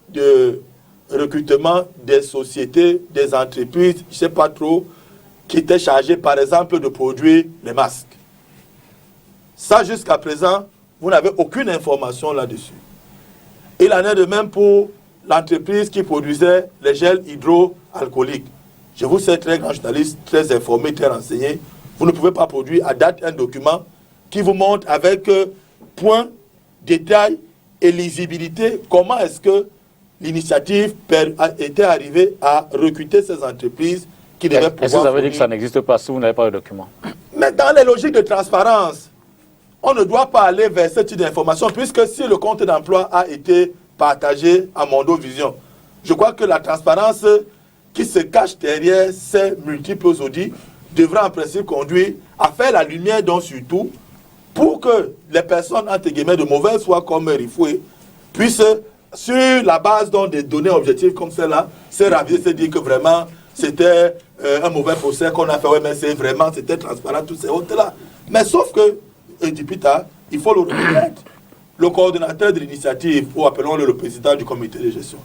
de recrutement des sociétés, des entreprises, je ne sais pas trop, qui étaient chargées par exemple de produire les masques. Ça, jusqu'à présent, vous n'avez aucune information là-dessus. Il en est de même pour l'entreprise qui produisait les gels hydroalcooliques. Je vous sais, très grand journaliste, très informé, très renseigné, vous ne pouvez pas produire à date un document qui vous montre avec points, détails et lisibilité comment est-ce que l'initiative était arrivée à recruter ces entreprises qui devaient pouvoir... Est-ce que vous avez dit que ça n'existe pas si vous n'avez pas de document? Mais dans les logiques de transparence, on ne doit pas aller vers ce type d'information, puisque si le compte d'emploi a été partagé à Mondo Vision, je crois que la transparence qui se cache derrière ces multiples audits devra en principe conduire à faire la lumière donc surtout pour que les personnes entre guillemets de mauvaise foi comme Rifoué puissent, sur la base donc des données objectives comme celle-là, se raviser, se dire que vraiment c'était un mauvais procès qu'on a fait, ouais, mais c'est vraiment, c'était transparent, tous ces autres-là. Mais sauf que, Dipita, il faut le reconnaître, le coordonnateur de l'initiative, ou appelons-le le président du comité de gestion.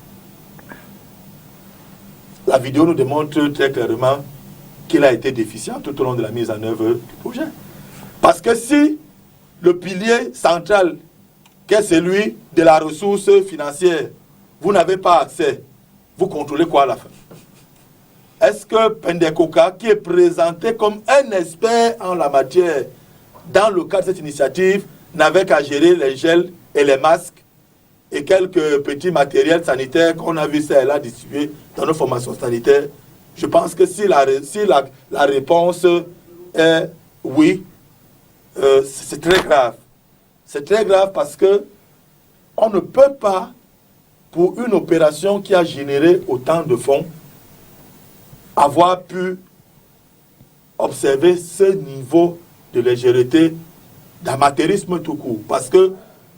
La vidéo nous démontre très clairement qu'il a été déficient tout au long de la mise en œuvre du projet. Parce que si le pilier central, qui est celui de la ressource financière, vous n'avez pas accès, vous contrôlez quoi à la fin? Est-ce que Pendekoka, qui est présenté comme un expert en la matière dans le cadre de cette initiative, n'avait qu'à gérer les gels et les masques et quelques petits matériels sanitaires qu'on a vu ça et là distribués dans nos formations sanitaires? Je pense que si la réponse est oui, c'est très grave. C'est très grave parce que on ne peut pas, pour une opération qui a généré autant de fonds, avoir pu observer ce niveau de légèreté d'amateurisme tout court. Parce que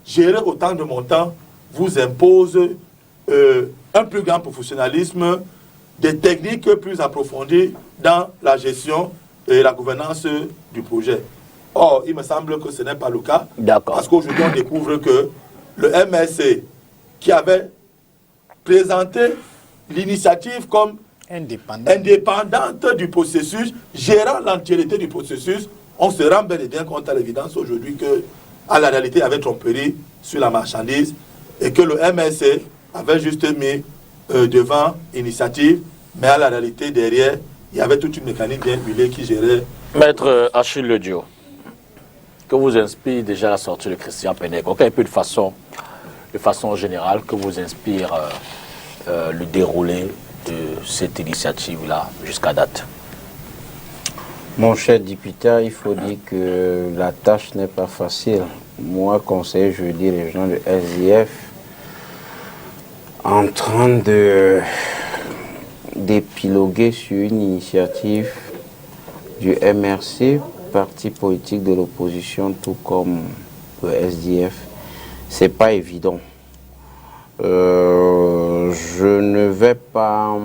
gérer autant de montants vous impose un plus grand professionnalisme, des techniques plus approfondies dans la gestion et la gouvernance du projet. Or, il me semble que ce n'est pas le cas. Parce qu'aujourd'hui, on découvre que le MSC, qui avait présenté l'initiative comme indépendante du processus, gérant l'entièreté du processus, on se rend bel et bien compte à l'évidence aujourd'hui que, à la réalité, il y avait tromperie sur la marchandise et que le MSC avait juste mis devant l'initiative, mais à la réalité, derrière, il y avait toute une mécanique bien huilée qui gérait. Maître Achille Ledio, que vous inspire déjà la sortie de Christian Penec? Un peu de façon générale, que vous inspire le déroulé de cette initiative-là jusqu'à date? Mon cher député, il faut dire que la tâche n'est pas facile. Moi, conseiller juridique les gens de SDF, en train d'épiloguer sur une initiative du MRC, parti politique de l'opposition, tout comme le SDF, c'est pas évident. Je ne vais pas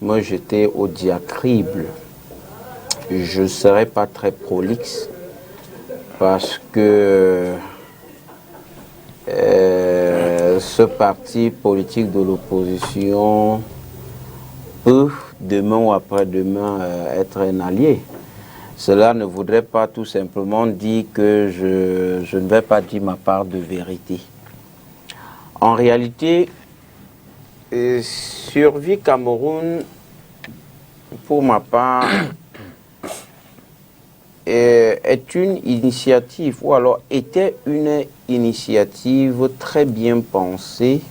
me jeter au diacrible. Je ne serai pas très prolixe parce que ce parti politique de l'opposition peut demain ou après-demain être un allié. Cela ne voudrait pas tout simplement dire que je ne vais pas dire ma part de vérité. En réalité, Survie Cameroun, pour ma part, est une initiative, ou alors était une initiative très bien pensée,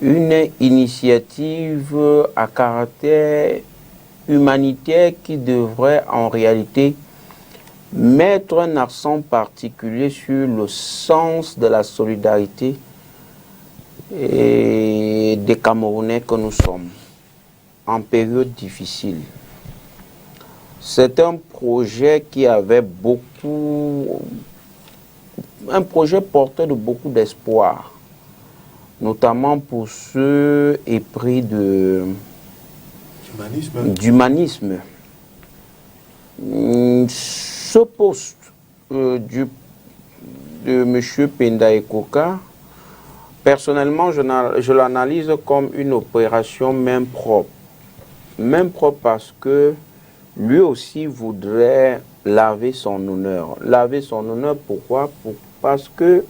une initiative à caractère humanitaire qui devrait en réalité mettre un accent particulier sur le sens de la solidarité et des Camerounais que nous sommes en période difficile. C'est un projet qui avait un projet porteur de beaucoup d'espoir, notamment pour ceux épris d'humanisme. Ce poste de M. Penda Ekoka, personnellement, je l'analyse comme une opération main propre. Main propre parce que lui aussi voudrait laver son honneur. Laver son honneur, pourquoi? Parce que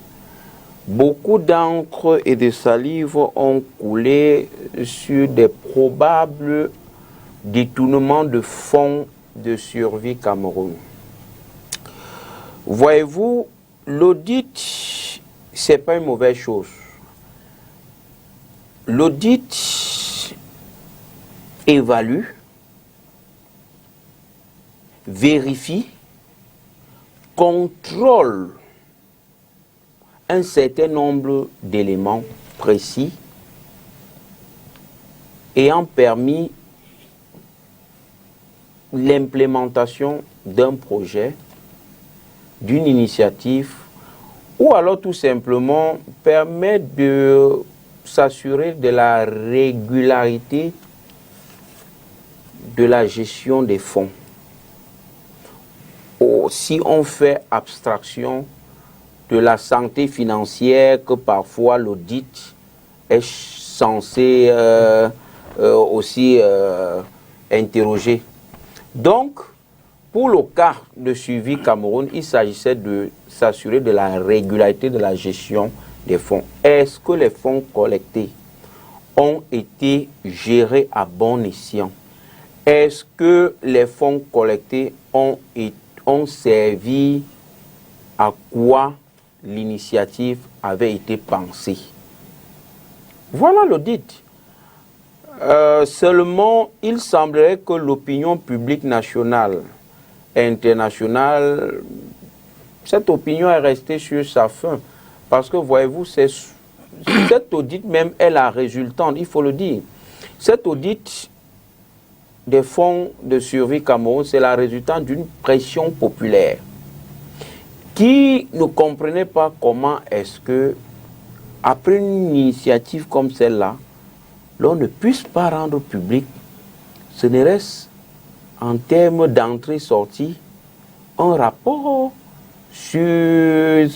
beaucoup d'encre et de salive ont coulé sur des probables détournements de fonds de Survie Cameroun. Voyez-vous, l'audit, c'est pas une mauvaise chose. L'audit évalue, vérifie, contrôle un certain nombre d'éléments précis ayant permis l'implémentation d'un projet, d'une initiative, ou alors tout simplement permet de s'assurer de la régularité de la gestion des fonds. Si on fait abstraction de la santé financière que parfois l'audit est censé aussi interroger. Donc, pour le cas de Survie Cameroun, il s'agissait de s'assurer de la régularité de la gestion des fonds. Est-ce que les fonds collectés ont été gérés à bon escient? Est-ce que les fonds collectés ont servi à quoi l'initiative avait été pensée? Voilà l'audit. Seulement, il semblerait que l'opinion publique nationale et internationale, cette opinion est restée sur sa faim. Parce que, voyez-vous, cette audit même est la résultante, il faut le dire. Cet audit des fonds de Survie Cameroun, c'est la résultante d'une pression populaire. qui ne comprenaient pas comment est-ce que, après une initiative comme celle-là, l'on ne puisse pas rendre public, ce n'est-ce en termes d'entrée-sortie, un rapport sur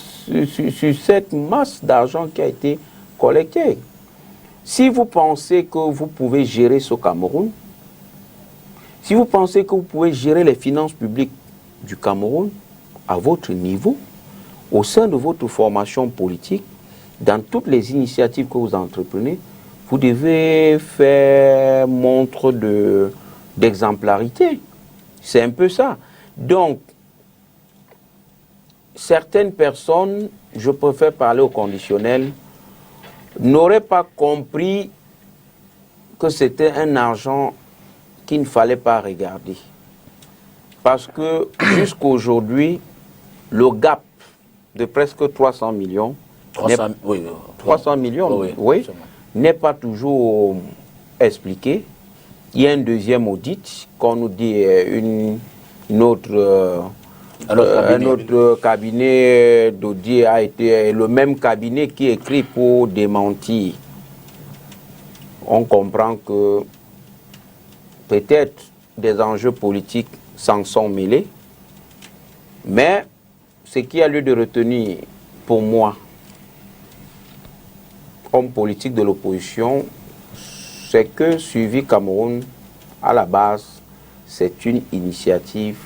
cette masse d'argent qui a été collectée. Si vous pensez que vous pouvez gérer ce Cameroun, si vous pensez que vous pouvez gérer les finances publiques du Cameroun à votre niveau, au sein de votre formation politique, dans toutes les initiatives que vous entreprenez, vous devez faire montre d'exemplarité. C'est un peu ça. Donc, certaines personnes, je préfère parler au conditionnel, n'auraient pas compris que c'était un argent qu'il ne fallait pas regarder. Parce que jusqu'à aujourd'hui, le gap de presque 300 millions, 300 millions, oui, n'est pas toujours expliqué. Il y a un deuxième audit, qu'on nous dit un autre cabinet d'audit a été le même cabinet qui écrit pour démentir. On comprend que peut-être des enjeux politiques s'en sont mêlés, mais ce qui a lieu de retenir pour moi, homme politique de l'opposition, c'est que Suivi Cameroun, à la base, c'est une initiative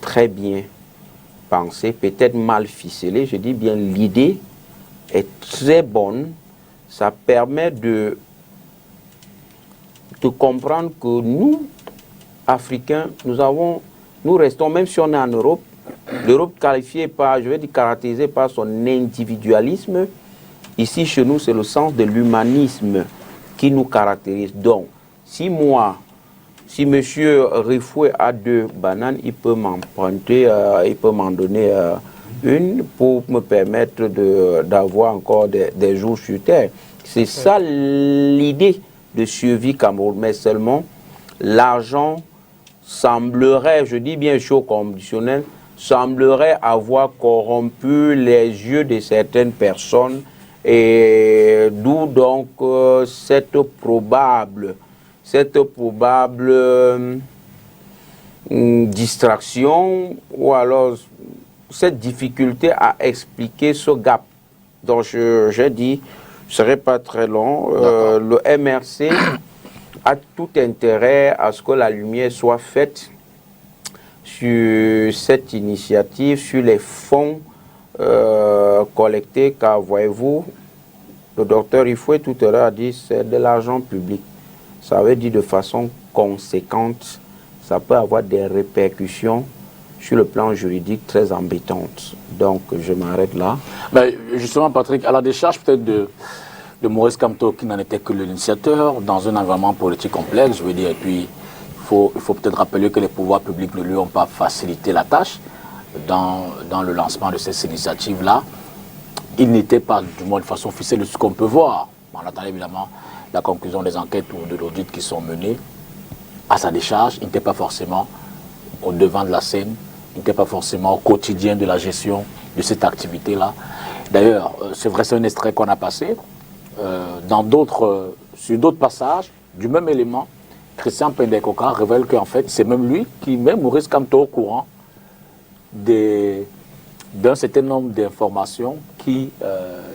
très bien pensée, peut-être mal ficelée, je dis bien l'idée est très bonne, ça permet de comprendre que nous, Africains, nous restons, même si on est en Europe, l'Europe qualifiée par, je vais dire caractérisée par son individualisme, ici chez nous c'est le sens de l'humanisme qui nous caractérise. Donc, si M. Rifoué a 2 bananes, il peut m'emprunter, il peut m'en donner une pour me permettre d'avoir encore des jours sur terre. C'est ça l'idée de Suivi Cameroun, mais seulement l'argent semblerait, je dis bien chaud conditionnel, semblerait avoir corrompu les yeux de certaines personnes et d'où donc cette probable distraction ou alors cette difficulté à expliquer ce gap. Donc j'ai dit, je ne serai pas très long, le MRC a tout intérêt à ce que la lumière soit faite sur cette initiative, sur les fonds collectés, car voyez-vous, le docteur Rifoué tout à l'heure a dit c'est de l'argent public. Ça veut dire de façon conséquente, ça peut avoir des répercussions sur le plan juridique très embêtantes. Donc je m'arrête là. Ben, justement Patrick, à la décharge peut-être de Maurice Kamto qui n'en était que l'initiateur dans un environnement politique complexe, je veux dire, et puis il faut peut-être rappeler que les pouvoirs publics ne lui ont pas facilité la tâche dans le lancement de ces initiatives-là. Il n'était pas, du moins de façon officielle, de ce qu'on peut voir. On attend évidemment la conclusion des enquêtes ou de l'audit qui sont menées. À sa décharge, il n'était pas forcément au devant de la scène, il n'était pas forcément au quotidien de la gestion de cette activité-là. D'ailleurs, c'est vrai, c'est un extrait qu'on a passé. Sur d'autres passages du même élément, Christian Pendaykoka révèle qu'en fait, c'est même lui qui met Maurice Kamto au courant d'un certain nombre d'informations qui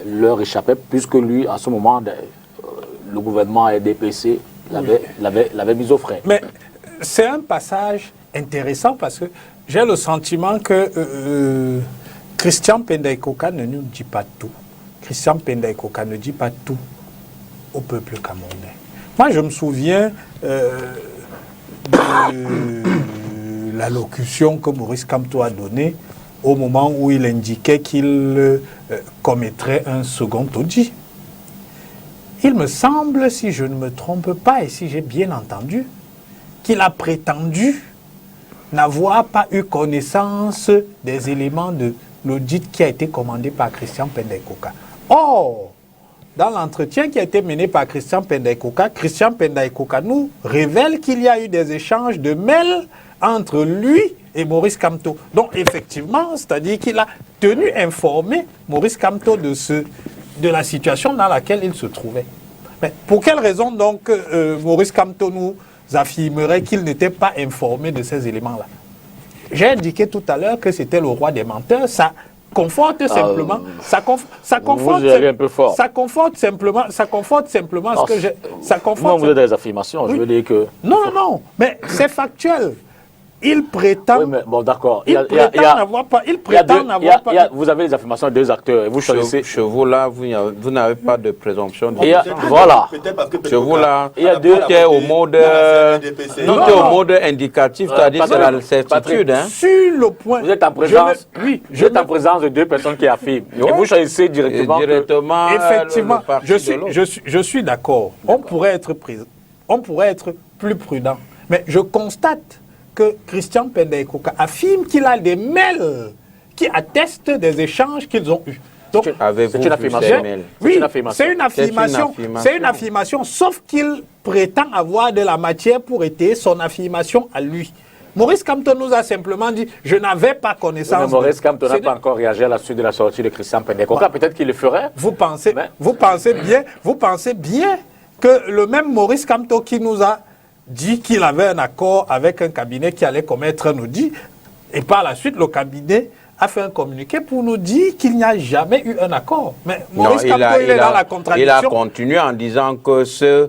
leur échappaient, puisque lui, à ce moment, le gouvernement RDPC l'avait mis au frais. Mais c'est un passage intéressant parce que j'ai le sentiment que Christian Pendaykoka ne nous dit pas tout. Christian Pendaykoka ne dit pas tout au peuple camerounais. Moi, je me souviens de l'allocution que Maurice Kamto a donnée au moment où il indiquait qu'il commettrait un second audit. Il me semble, si je ne me trompe pas et si j'ai bien entendu, qu'il a prétendu n'avoir pas eu connaissance des éléments de l'audit qui a été commandé par Christian Pendaykoka. Or, dans l'entretien qui a été mené par Christian Pendaykoka nous révèle qu'il y a eu des échanges de mails entre lui et Maurice Kamto. Donc, effectivement, c'est-à-dire qu'il a tenu informer Maurice Kamto de la situation dans laquelle il se trouvait. Mais pour quelle raison donc Maurice Kamto nous affirmerait qu'il n'était pas informé de ces éléments-là? J'ai indiqué tout à l'heure que c'était le roi des menteurs. Ça conforte simplement, vous allez un peu fort. ça conforte simplement ce que j'ai. Ça conforte. Non, vous êtes des affirmations. Oui. Je veux dire que. Non, mais c'est factuel. Il prétend. Oui, mais bon, d'accord. Il prétend n'avoir pas. Vous avez les affirmations de deux acteurs et vous choisissez. Chez vous, là, vous n'avez pas de présomption. Voilà. Chez vous, là, Il y a deux qui est au mode, au mode indicatif, c'est-à-dire c'est la certitude. Hein. Sur le point. Vous êtes en présence. Vous êtes en présence de deux personnes qui affirment. Et vous choisissez directement. Effectivement, je suis d'accord. On pourrait être plus prudent. Mais je constate que Christian Pendai Koka affirme qu'il a des mails qui attestent des échanges qu'ils ont eus. Donc, c'est une affirmation. Oui, c'est une affirmation. C'est une affirmation, sauf qu'il prétend avoir de la matière pour étayer son affirmation à lui. Maurice Kamto nous a simplement dit « Je n'avais pas connaissance. » Mais Maurice Kamto n'a pas encore réagi à la suite de la sortie de Christian Pendai Koka. Peut-être qu'il le ferait. Vous pensez bien que le même Maurice Kamto qui nous a dit qu'il avait un accord avec un cabinet qui allait commettre nous dit, et par la suite le cabinet a fait un communiqué pour nous dire qu'il n'y a jamais eu un accord. Mais Maurice Kamto, il est dans la contradiction. Il a continué en disant que ce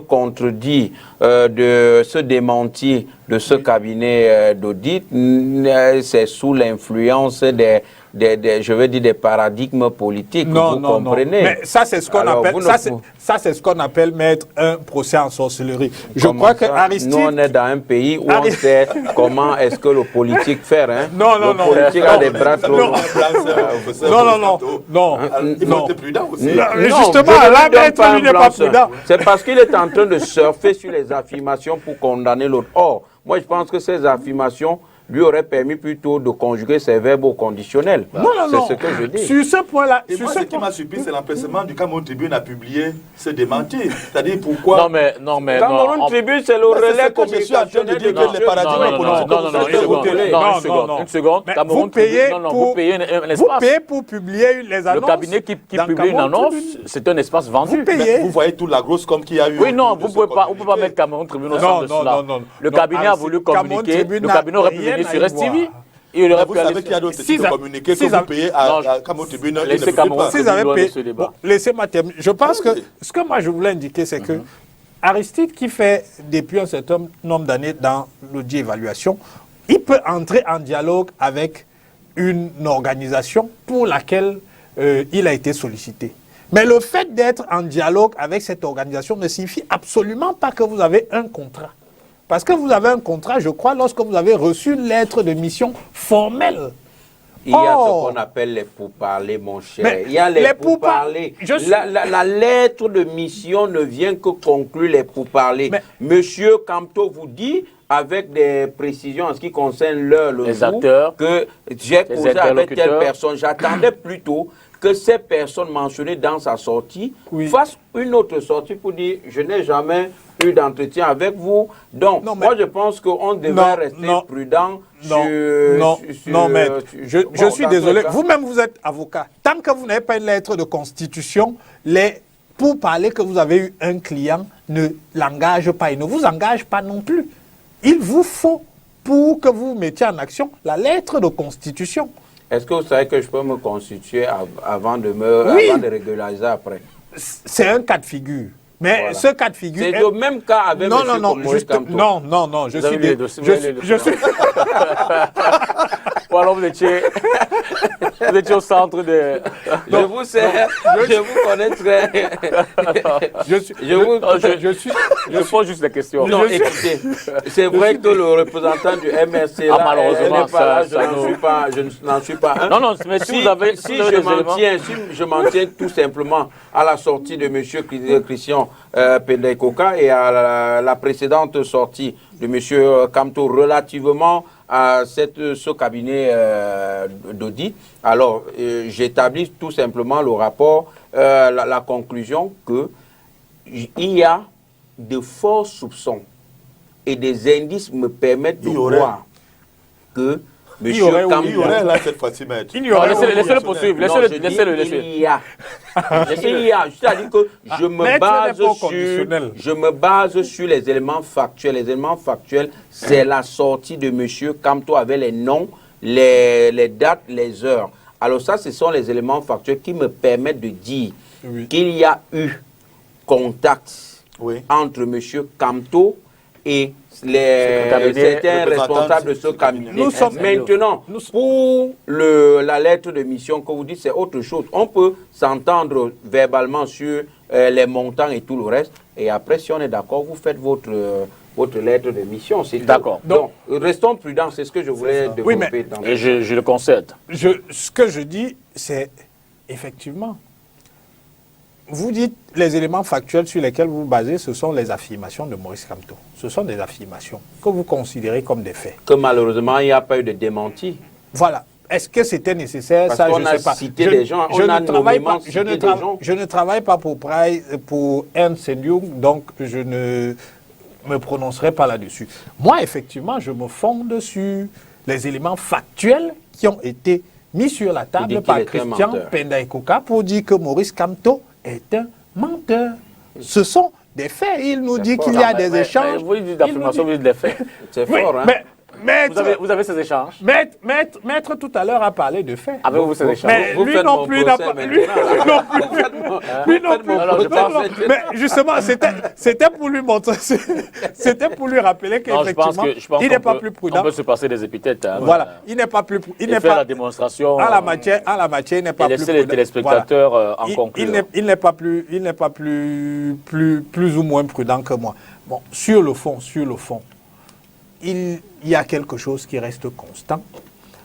contredit, ce démenti de ce cabinet d'audit, c'est sous l'influence des paradigmes politiques. Vous comprenez? Mais ça, c'est ce qu'on appelle, c'est ce qu'on appelle mettre un procès en sorcellerie. Je crois que Aristide... Nous, on est dans un pays où on sait comment est-ce que le politique fait. Hein? Non. Le politique a des bras trop longs. Non. Il faut être prudent aussi. Justement, là, maître, lui n'est pas prudent. C'est parce qu'il est en train de surfer sur les affirmations pour condamner l'autre. Or, moi, je pense que ces affirmations lui auraient permis plutôt de conjuguer ses verbes au conditionnel. C'est ce que je dis. Sur ce point-là... Et moi, ce qui m'a surpris, c'est l'empressement du Cameroun Tribune à publier ce démenti. C'est-à-dire pourquoi... Cameroun Tribune, c'est le relais communicationnel de les paradigmes politiques. Une seconde. Vous payez pour publier les annonces. Le cabinet qui publie une annonce, c'est un espace vendu. Vous voyez toute la grosse com qu'il y a eu. Oui, non, vous ne pouvez pas mettre Cameroun Tribune au centre de cela. Le cabinet a voulu communiquer. Le cabinet aurait pu venir sur STV. Vous savez qu'il y a d'autres types de communiqués que vous payez à Cameroun Tribune. Laissez-moi terminer. Je pense que ce que moi je voulais indiquer, c'est que Aristide, qui fait depuis un certain nombre d'années dans l'audit évaluation, il peut entrer en dialogue avec une organisation pour laquelle il a été sollicité. Mais le fait d'être en dialogue avec cette organisation ne signifie absolument pas que vous avez un contrat. Parce que vous avez un contrat, je crois, lorsque vous avez reçu une lettre de mission formelle. Il y a ce qu'on appelle les pourparlers, mon cher. Il y a les pourparlers. La lettre de mission ne vient que conclure les pourparlers. Monsieur Kamto vous dit, avec des précisions en ce qui concerne l'heure, le jour, que j'ai causé avec telle personne. J'attendais plutôt que ces personnes mentionnées dans sa sortie fassent une autre sortie pour dire « je n'ai jamais eu d'entretien avec vous ». Donc, moi je pense qu'on devrait rester prudent je suis désolé. Vous-même, vous êtes avocat. Tant que vous n'avez pas une lettre de constitution, pour parler que vous avez eu un client ne l'engage pas et ne vous engage pas non plus. Il vous faut, pour que vous mettiez en action, la lettre de constitution. Est-ce que vous savez que je peux me constituer avant de régulariser après? C'est un cas de figure. Mais ce cas de figure... C'est le même cas avec Maurice Kamto. Non, je suis... Ou alors vous étiez au centre de... Je vous connais très... Je pose juste des questions. Non, écoutez, c'est vrai que le représentant du MRC, là, malheureusement, je n'en suis pas un. Non, mais si vous avez... Si je m'en tiens tout simplement à la sortie de M. Christian Pendai Koka et à la précédente sortie de M. Kamto relativement à ce cabinet d'audit. Alors, j'établis tout simplement le rapport, la conclusion qu'il y a de forts soupçons et des indices me permettent de voir que Il y aurait, Il y aurait là cette fois-ci, maître. Il y aurait Laissez-le poursuivre. Laissez-le. Il y a. C'est-à-dire que je me base sur les éléments factuels. Les éléments factuels, c'est la sortie de M. Kamto avec les noms, les dates, les heures. Alors ça, ce sont les éléments factuels qui me permettent de dire qu'il y a eu contact entre M. Kamto et certains responsables de ce cabinet. Maintenant, pour la lettre de mission que vous dites, c'est autre chose. On peut s'entendre verbalement sur les montants et tout le reste. Et après, si on est d'accord, vous faites votre lettre de mission. D'accord. Donc, restons prudents, c'est ce que je voulais développer. Oui, mais, et je le concède. Ce que je dis, c'est effectivement, vous dites les éléments factuels sur lesquels vous vous basez, ce sont les affirmations de Maurice Kamto. Ce sont des affirmations que vous considérez comme des faits. Que malheureusement, il n'y a pas eu de démenti. Voilà. Est-ce que c'était nécessaire? Parce ça, qu'on je a sais pas. cité des gens, on a nommément cité des gens. Je ne travaille pas pour Ernst & Young, donc je ne me prononcerai pas là-dessus. Moi, effectivement, je me fonde sur les éléments factuels qui ont été mis sur la table par Christian Penda Ekoka pour dire que Maurice Kamto est un menteur. Ce sont des faits. Il nous dit qu'il y a des échanges. Vous dites d'affirmation, vous dites des faits. C'est fort, hein? Vous avez ces échanges. Maître tout à l'heure a parlé de faits. Avez-vous ces échanges? Mais lui non plus n'a pas. Lui non plus. Mais justement, c'était pour lui montrer. C'était pour lui rappeler qu'effectivement, il n'est pas plus prudent. On peut se passer des épithètes. Voilà. Il n'est pas plus. Il n'est pas pas la démonstration. À la matière, il n'est pas plus. Et laisser les téléspectateurs en conclure. Il n'est pas plus ou moins prudent que moi. Bon, sur le fond. Il y a quelque chose qui reste constant,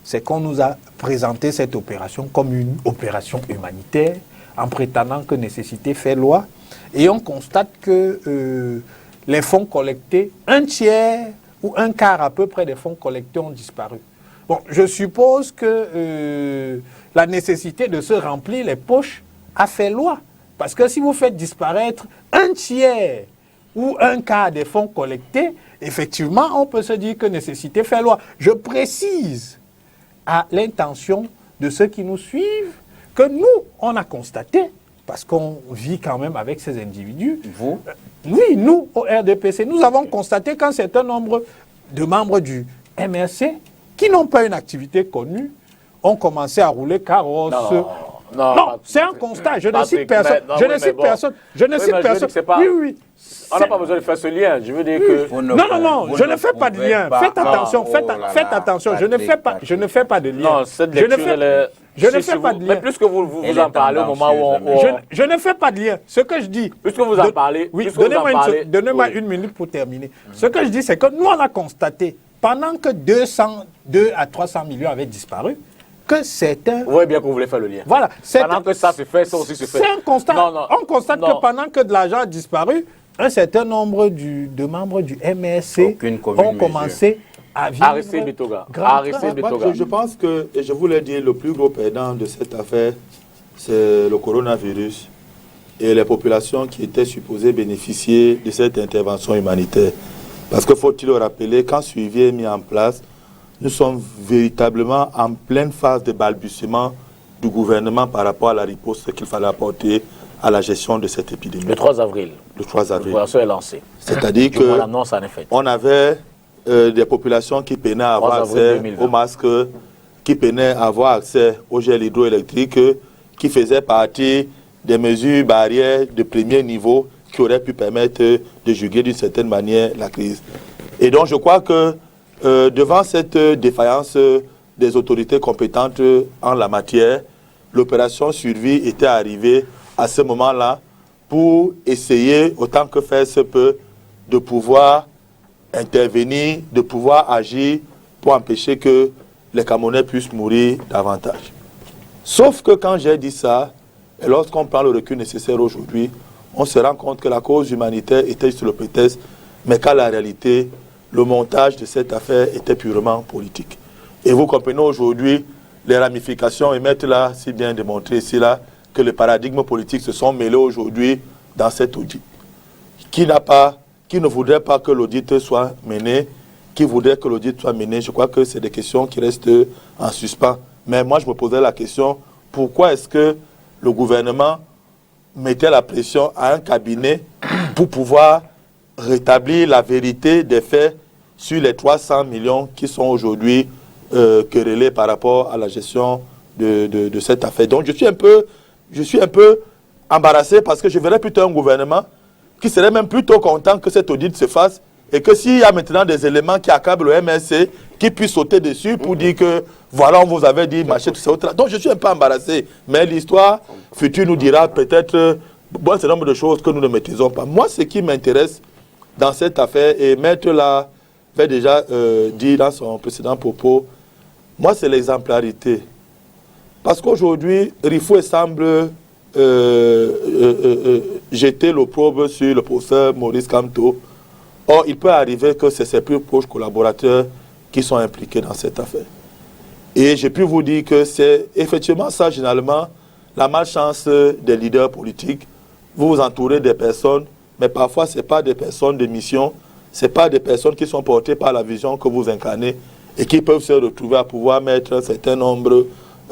c'est qu'on nous a présenté cette opération comme une opération humanitaire, en prétendant que nécessité fait loi, et on constate que les fonds collectés, un tiers ou un quart à peu près des fonds collectés ont disparu. Bon, je suppose que la nécessité de se remplir les poches a fait loi, parce que si vous faites disparaître un tiers ou un quart des fonds collectés, effectivement, on peut se dire que nécessité fait loi. Je précise à l'intention de ceux qui nous suivent que nous, on a constaté, parce qu'on vit quand même avec ces individus. Vous? Oui, nous, au RDPC, nous avons constaté qu'un certain nombre de membres du MRC, qui n'ont pas une activité connue, ont commencé à rouler carrosse. Non, c'est un constat. Je ne cite personne. Je ne cite personne. Je ne cite personne. Oui. On n'a pas besoin de faire ce lien. Je veux dire que... Non, je ne fais pas de lien. Faites attention, faites attention. Je ne fais pas de lien. Non, cette lecture, je ne fais pas de lien. Mais plus que vous en parlez au moment où on... Je ne fais pas de lien. Ce que je dis... Plus que vous en parlez... Oui, donnez-moi une minute pour terminer. Ce que je dis, c'est que nous, on a constaté, pendant que 2 à 300 millions avaient disparu, que c'est un... Vous voyez bien que vous voulez faire le lien. Voilà. Pendant que ça se fait, ça aussi se fait. C'est un constat. On constate que pendant que de l'argent a disparu, un certain nombre de membres du MRC ont commencé à vivre... Arrêtez Bitoga. Je pense que, et je voulais dire, le plus gros perdant de cette affaire, c'est le coronavirus et les populations qui étaient supposées bénéficier de cette intervention humanitaire. Parce que faut-il le rappeler, quand suivi est mis en place, nous sommes véritablement en pleine phase de balbutiement du gouvernement par rapport à la riposte qu'il fallait apporter à la gestion de cette épidémie. Le 3 avril. Le 3 avril. L'opération est lancée. C'est-à-dire que l'annonce en effet. On avait des populations qui peinaient à avoir accès aux masques, qui peinaient à avoir accès au gel hydroélectrique, qui faisaient partie des mesures barrières de premier niveau qui auraient pu permettre de juguler d'une certaine manière la crise. Et donc je crois que devant cette défaillance des autorités compétentes en la matière, l'opération survie était arrivée à ce moment-là pour essayer, autant que faire se peut, de pouvoir intervenir, de pouvoir agir pour empêcher que les Camerounais puissent mourir davantage. Sauf que quand j'ai dit ça, et lorsqu'on prend le recul nécessaire aujourd'hui, on se rend compte que la cause humanitaire était sur le prétexte, mais qu'à la réalité, le montage de cette affaire était purement politique. Et vous comprenez aujourd'hui les ramifications, et mettre là, si bien démontré ici là, que les paradigmes politiques se sont mêlés aujourd'hui dans cet audit. Qui ne voudrait pas que l'audit soit mené qui voudrait que l'audit soit mené. Je crois que c'est des questions qui restent en suspens. Mais moi, je me posais la question, pourquoi est-ce que le gouvernement mettait la pression à un cabinet pour pouvoir rétablir la vérité des faits sur les 300 millions qui sont aujourd'hui querellés par rapport à la gestion de cette affaire. Donc je suis un peu embarrassé parce que je verrais plutôt un gouvernement qui serait même plutôt content que cet audit se fasse et que s'il y a maintenant des éléments qui accablent le MSC, qui puissent sauter dessus pour dire que voilà, on vous avait dit, machin, tout ça. Donc je suis un peu embarrassé. Mais l'histoire future nous dira peut-être un certain nombre de choses que nous ne maîtrisons pas. Moi, ce qui m'intéresse dans cette affaire, et Maître l'avait déjà dit dans son précédent propos, moi, c'est l'exemplarité. Parce qu'aujourd'hui, Rifoué semble jeter l'opprobre sur le professeur Maurice Kamto. Or, il peut arriver que c'est ses plus proches collaborateurs qui sont impliqués dans cette affaire. Et j'ai pu vous dire que c'est effectivement ça, généralement, la malchance des leaders politiques. Vous vous entourez des personnes, mais parfois, ce n'est pas des personnes de mission, ce n'est pas des personnes qui sont portées par la vision que vous incarnez et qui peuvent se retrouver à pouvoir mettre un certain nombre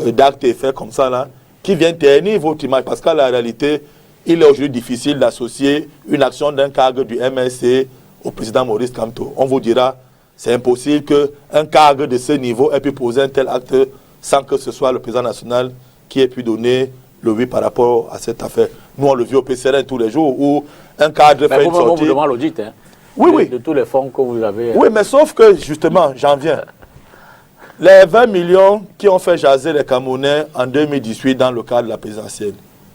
d'actes et faits comme ça, là, qui viennent ternir votre image. Parce qu'à la réalité, il est aujourd'hui difficile d'associer une action d'un cadre du MSC au président Maurice Kamto. On vous dira, c'est impossible qu'un cadre de ce niveau ait pu poser un tel acte sans que ce soit le président national qui ait pu donner le oui par rapport à cette affaire. Nous, on le vit au PCRN tous les jours où un cadre fait une sortie... vous demandez l'audit, hein, oui. De tous les fonds que vous avez... Oui, mais sauf que, justement, j'en viens. Les 20 millions qui ont fait jaser les Camerounais en 2018 dans le cadre de la présidentielle.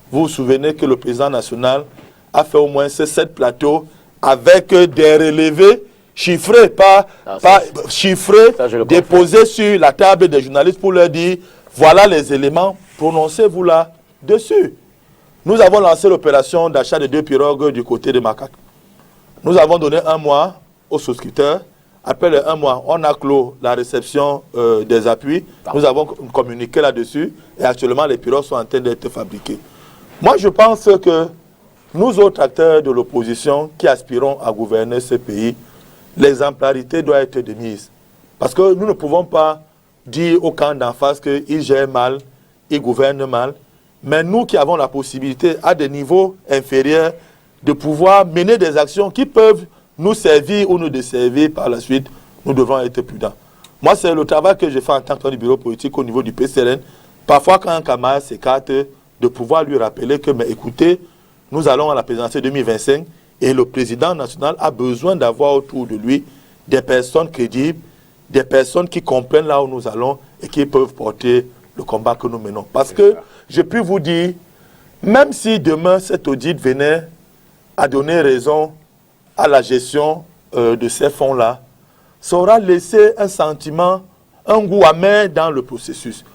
Vous vous souvenez que le président national a fait au moins ces 7 plateaux avec des relevés chiffrés, chiffrés, déposés sur la table des journalistes pour leur dire, voilà les éléments, prononcez-vous là dessus. Nous avons lancé l'opération d'achat de 2 pirogues du côté de Macaque. Nous avons donné 1 mois aux souscripteurs. Après les 1 mois, on a clos la réception des appuis. Nous avons communiqué là-dessus et actuellement les pirogues sont en train d'être fabriquées. Moi, je pense que nous autres acteurs de l'opposition qui aspirons à gouverner ce pays, l'exemplarité doit être de mise. Parce que nous ne pouvons pas dire au camp d'en face qu'ils gèrent mal, ils gouvernent mal. Mais nous qui avons la possibilité, à des niveaux inférieurs, de pouvoir mener des actions qui peuvent nous servir ou nous desservir par la suite, nous devons être prudents. Moi, c'est le travail que je fais en tant que du bureau politique au niveau du PCRN. Parfois, quand un camarade s'écarte, de pouvoir lui rappeler que, mais écoutez, nous allons à la présidentielle 2025 et le président national a besoin d'avoir autour de lui des personnes crédibles, des personnes qui comprennent là où nous allons et qui peuvent porter le combat que nous menons. Parce que, je peux vous dire, même si demain cet audit venait à donner raison à la gestion de ces fonds-là, ça aura laissé un sentiment, un goût amer dans le processus.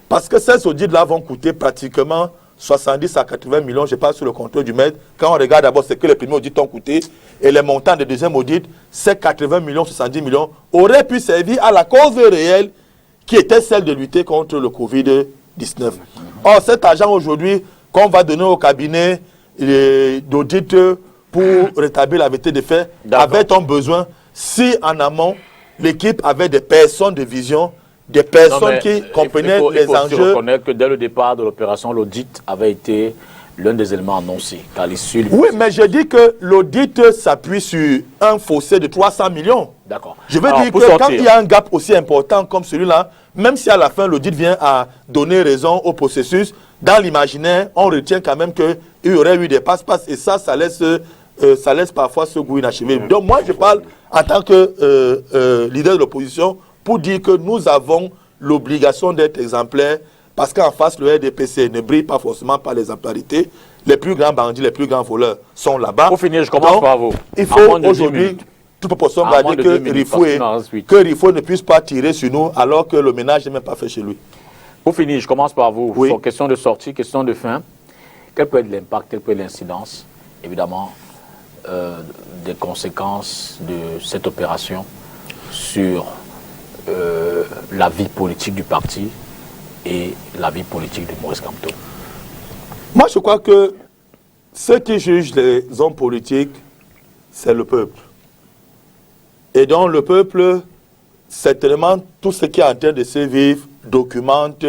Parce que ces audits-là vont coûter pratiquement 70 à 80 millions, je passe sur le contrôle du maître. Quand on regarde d'abord ce que les premiers audits ont coûté et les montants des deuxièmes audits, ces 80 millions, 70 millions auraient pu servir à la cause réelle qui était celle de lutter contre le Covid-19. Or, cet argent aujourd'hui qu'on va donner au cabinet d'audit pour rétablir la vérité des faits, avait-on besoin si en amont, l'équipe avait des personnes de vision, des personnes qui comprenaient les enjeux. Il faut reconnaître que dès le départ de l'opération, l'audit avait été l'un des éléments annoncés. Oui, mais je dis que l'audit s'appuie sur un fossé de 300 millions. D'accord. Je veux dire que quand il y a un gap aussi important comme celui-là, même si à la fin l'audit vient à donner raison au processus, dans l'imaginaire, on retient quand même qu'il y aurait eu des passe-passe et ça laisse parfois ce goût inachevé. Donc moi, je parle en tant que leader de l'opposition pour dire que nous avons l'obligation d'être exemplaires parce qu'en face, le RDPC ne brille pas forcément par l'exemplarité. Les plus grands bandits, les plus grands voleurs sont là-bas. Pour finir, je commence par vous. Il faut aujourd'hui, toute proportion garder que Rifoué ne puisse pas tirer sur nous alors que le ménage n'est même pas fait chez lui. Pour finir, je commence par vous. Oui. Sur question de sortie, question de fin. Quel peut être l'impact, quelle peut être l'incidence, évidemment, des conséquences de cette opération sur la vie politique du parti et la vie politique de Maurice Kamto? Moi, je crois que ceux qui jugent les hommes politiques, c'est le peuple. Et donc le peuple, certainement, tout ce qui est en train de se vivre, documente,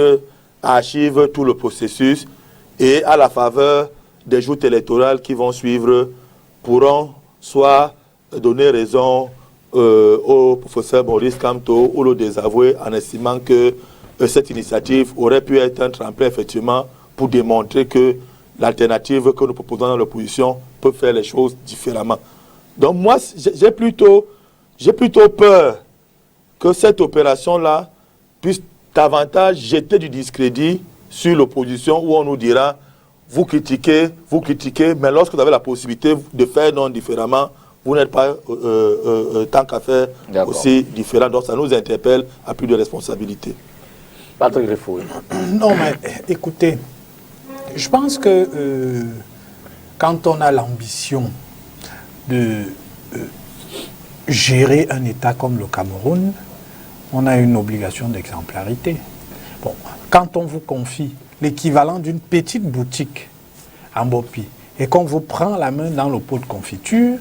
archive tout le processus et à la faveur des joutes électorales qui vont suivre, pourront soit donner raison au professeur Maurice Kamto ou le désavouer en estimant que cette initiative aurait pu être un tremplin effectivement pour démontrer que l'alternative que nous proposons dans l'opposition peut faire les choses différemment. Donc moi, j'ai plutôt peur que cette opération-là puisse davantage jeter du discrédit sur l'opposition où on nous dira vous critiquez, mais lorsque vous avez la possibilité de faire non différemment, vous n'êtes pas tant qu'à faire aussi différent. Donc ça nous interpelle à plus de responsabilité. Patrick Rifoué. Non, mais écoutez, je pense que quand on a l'ambition de gérer un État comme le Cameroun, on a une obligation d'exemplarité. Bon, quand on vous confie l'équivalent d'une petite boutique en Bopi et qu'on vous prend la main dans le pot de confiture,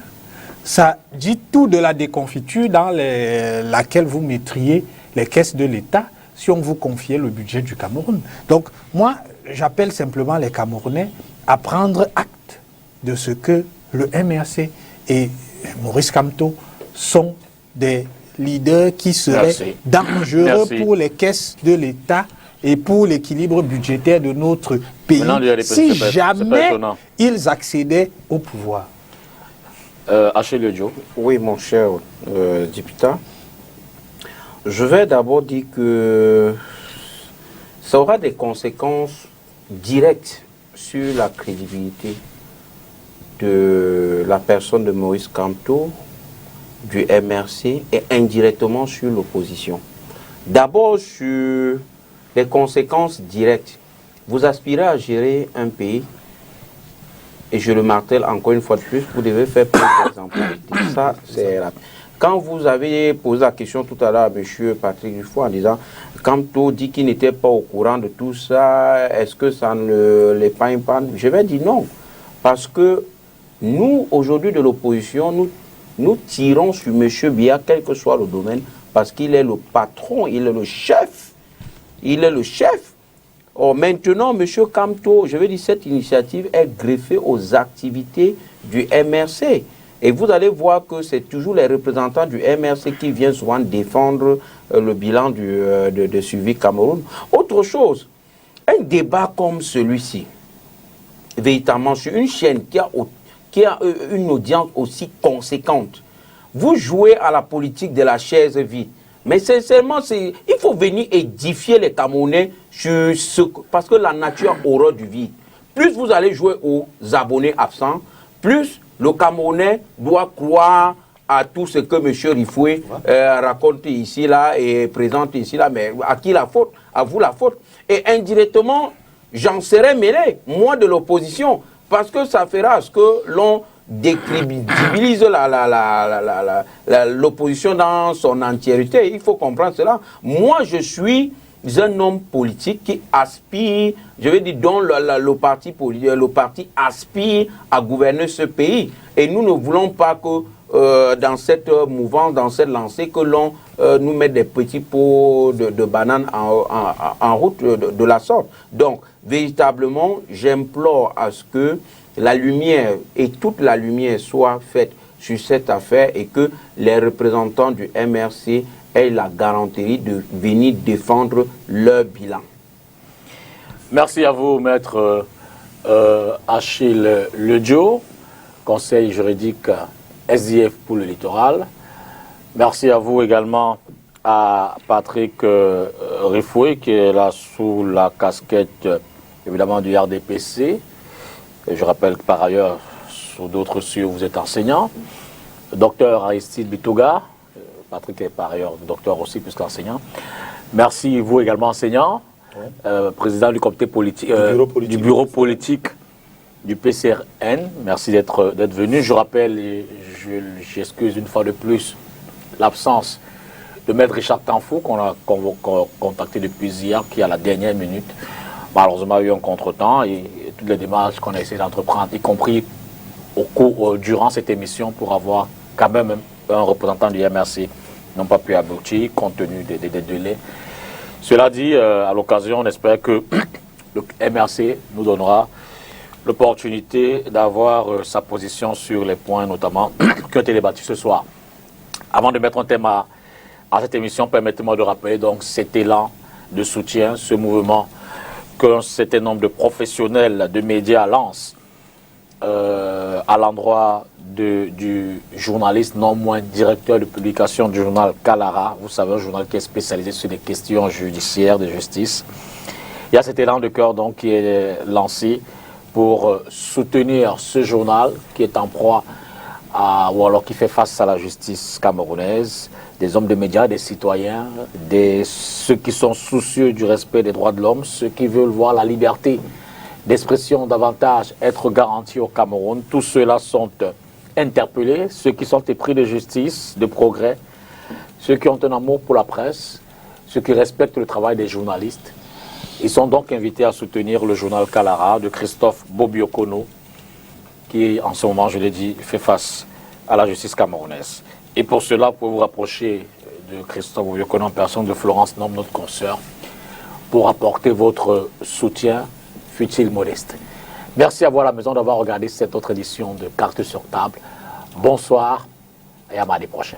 ça dit tout de la déconfiture dans laquelle vous mettriez les caisses de l'État si on vous confiait le budget du Cameroun. Donc, moi, j'appelle simplement les Camerounais à prendre acte de ce que le MRC et Maurice Kamto sont des leaders qui seraient dangereux pour les caisses de l'État et pour l'équilibre budgétaire de notre pays si jamais ils accédaient au pouvoir. Achille Joe. Oui, mon cher député. Je vais d'abord dire que ça aura des conséquences directes sur la crédibilité de la personne de Maurice Kamto, du MRC et indirectement sur l'opposition. D'abord sur les conséquences directes. Vous aspirez à gérer un pays et je le martèle encore une fois de plus, vous devez faire plus d'exemplarité. Ça, c'est rapide. Quand vous avez posé la question tout à l'heure à M. Patrick Rifoué en disant Kamto dit qu'il n'était pas au courant de tout ça, est-ce que ça ne l'épargne pas? Je vais dire non. Parce que nous, aujourd'hui de l'opposition, nous tirons sur M. Biya, quel que soit le domaine, parce qu'il est le patron, il est le chef. Il est le chef. Or, maintenant, M. Kamto, je veux dire, cette initiative est greffée aux activités du MRC. Et vous allez voir que c'est toujours les représentants du MRC qui viennent souvent défendre le bilan de Suivi Cameroun. Autre chose, un débat comme celui-ci, véritablement sur une chaîne qui a une audience aussi conséquente, vous jouez à la politique de la chaise vide. Mais sincèrement, il faut venir édifier les Camerounais sur parce que la nature a horreur du vide. Plus vous allez jouer aux abonnés absents, plus le Camerounais doit croire à tout ce que M. Rifoué raconte ici, là, et présente ici, là. Mais à qui la faute? À vous la faute. Et indirectement, j'en serais mêlé, moi de l'opposition, parce que ça fera à ce que l'on décrédibilise l'opposition dans son entièreté. Il faut comprendre cela. Moi, je suis un homme politique qui aspire, je vais dire, dont le parti aspire à gouverner ce pays. Et nous ne voulons pas que dans cette mouvance, dans cette lancée, que l'on nous mette des petits pots de bananes en route de la sorte. Donc, véritablement, j'implore à ce que la lumière et toute la lumière soit faite sur cette affaire et que les représentants du MRC aient la garantie de venir défendre leur bilan. Merci à vous, maître Achille Ledio, conseil juridique SDF pour le littoral. Merci à vous également à Patrick Rifoué, qui est là sous la casquette évidemment du RDPC. Et je rappelle que par ailleurs, sur d'autres cieux, vous êtes enseignant. Docteur Aristide Bitouga, Patrick est par ailleurs docteur aussi, puisque enseignant. Merci, vous également enseignant, président du comité politique, du bureau politique du PCRN. Merci d'être venu. Je rappelle, et j'excuse une fois de plus, l'absence de maître Richard Tanfou, qu'on a contacté depuis hier, qui à la dernière minute, malheureusement, a eu un contretemps et toutes les démarches qu'on a essayé d'entreprendre, y compris durant cette émission, pour avoir quand même un représentant du MRC n'ont pas pu aboutir compte tenu des délais. Cela dit, à l'occasion, on espère que le MRC nous donnera l'opportunité d'avoir sa position sur les points notamment qui ont été débattus ce soir. Avant de mettre un thème à cette émission, permettez-moi de rappeler donc cet élan de soutien, ce mouvement qu'un certain nombre de professionnels de médias lancent à l'endroit du journaliste, non moins directeur de publication du journal Kalara. Vous savez, un journal qui est spécialisé sur les questions judiciaires, de justice. Il y a cet élan de cœur donc qui est lancé pour soutenir ce journal qui est en proie ou alors qui fait face à la justice camerounaise, des hommes de médias, des citoyens, ceux qui sont soucieux du respect des droits de l'homme, ceux qui veulent voir la liberté d'expression davantage être garantie au Cameroun. Tous ceux-là sont interpellés, ceux qui sont épris de justice, de progrès, ceux qui ont un amour pour la presse, ceux qui respectent le travail des journalistes. Ils sont donc invités à soutenir le journal Kalara de Christophe Bobiokono, qui, en ce moment, je l'ai dit, fait face à la justice camerounaise. Et pour cela, vous pouvez vous rapprocher de Christophe Bobiokono en personne de Florence Nom, notre consoeur, pour apporter votre soutien, fut-il modeste. Merci à vous à la maison d'avoir regardé cette autre édition de Cartes sur table. Bonsoir et à mardi prochain.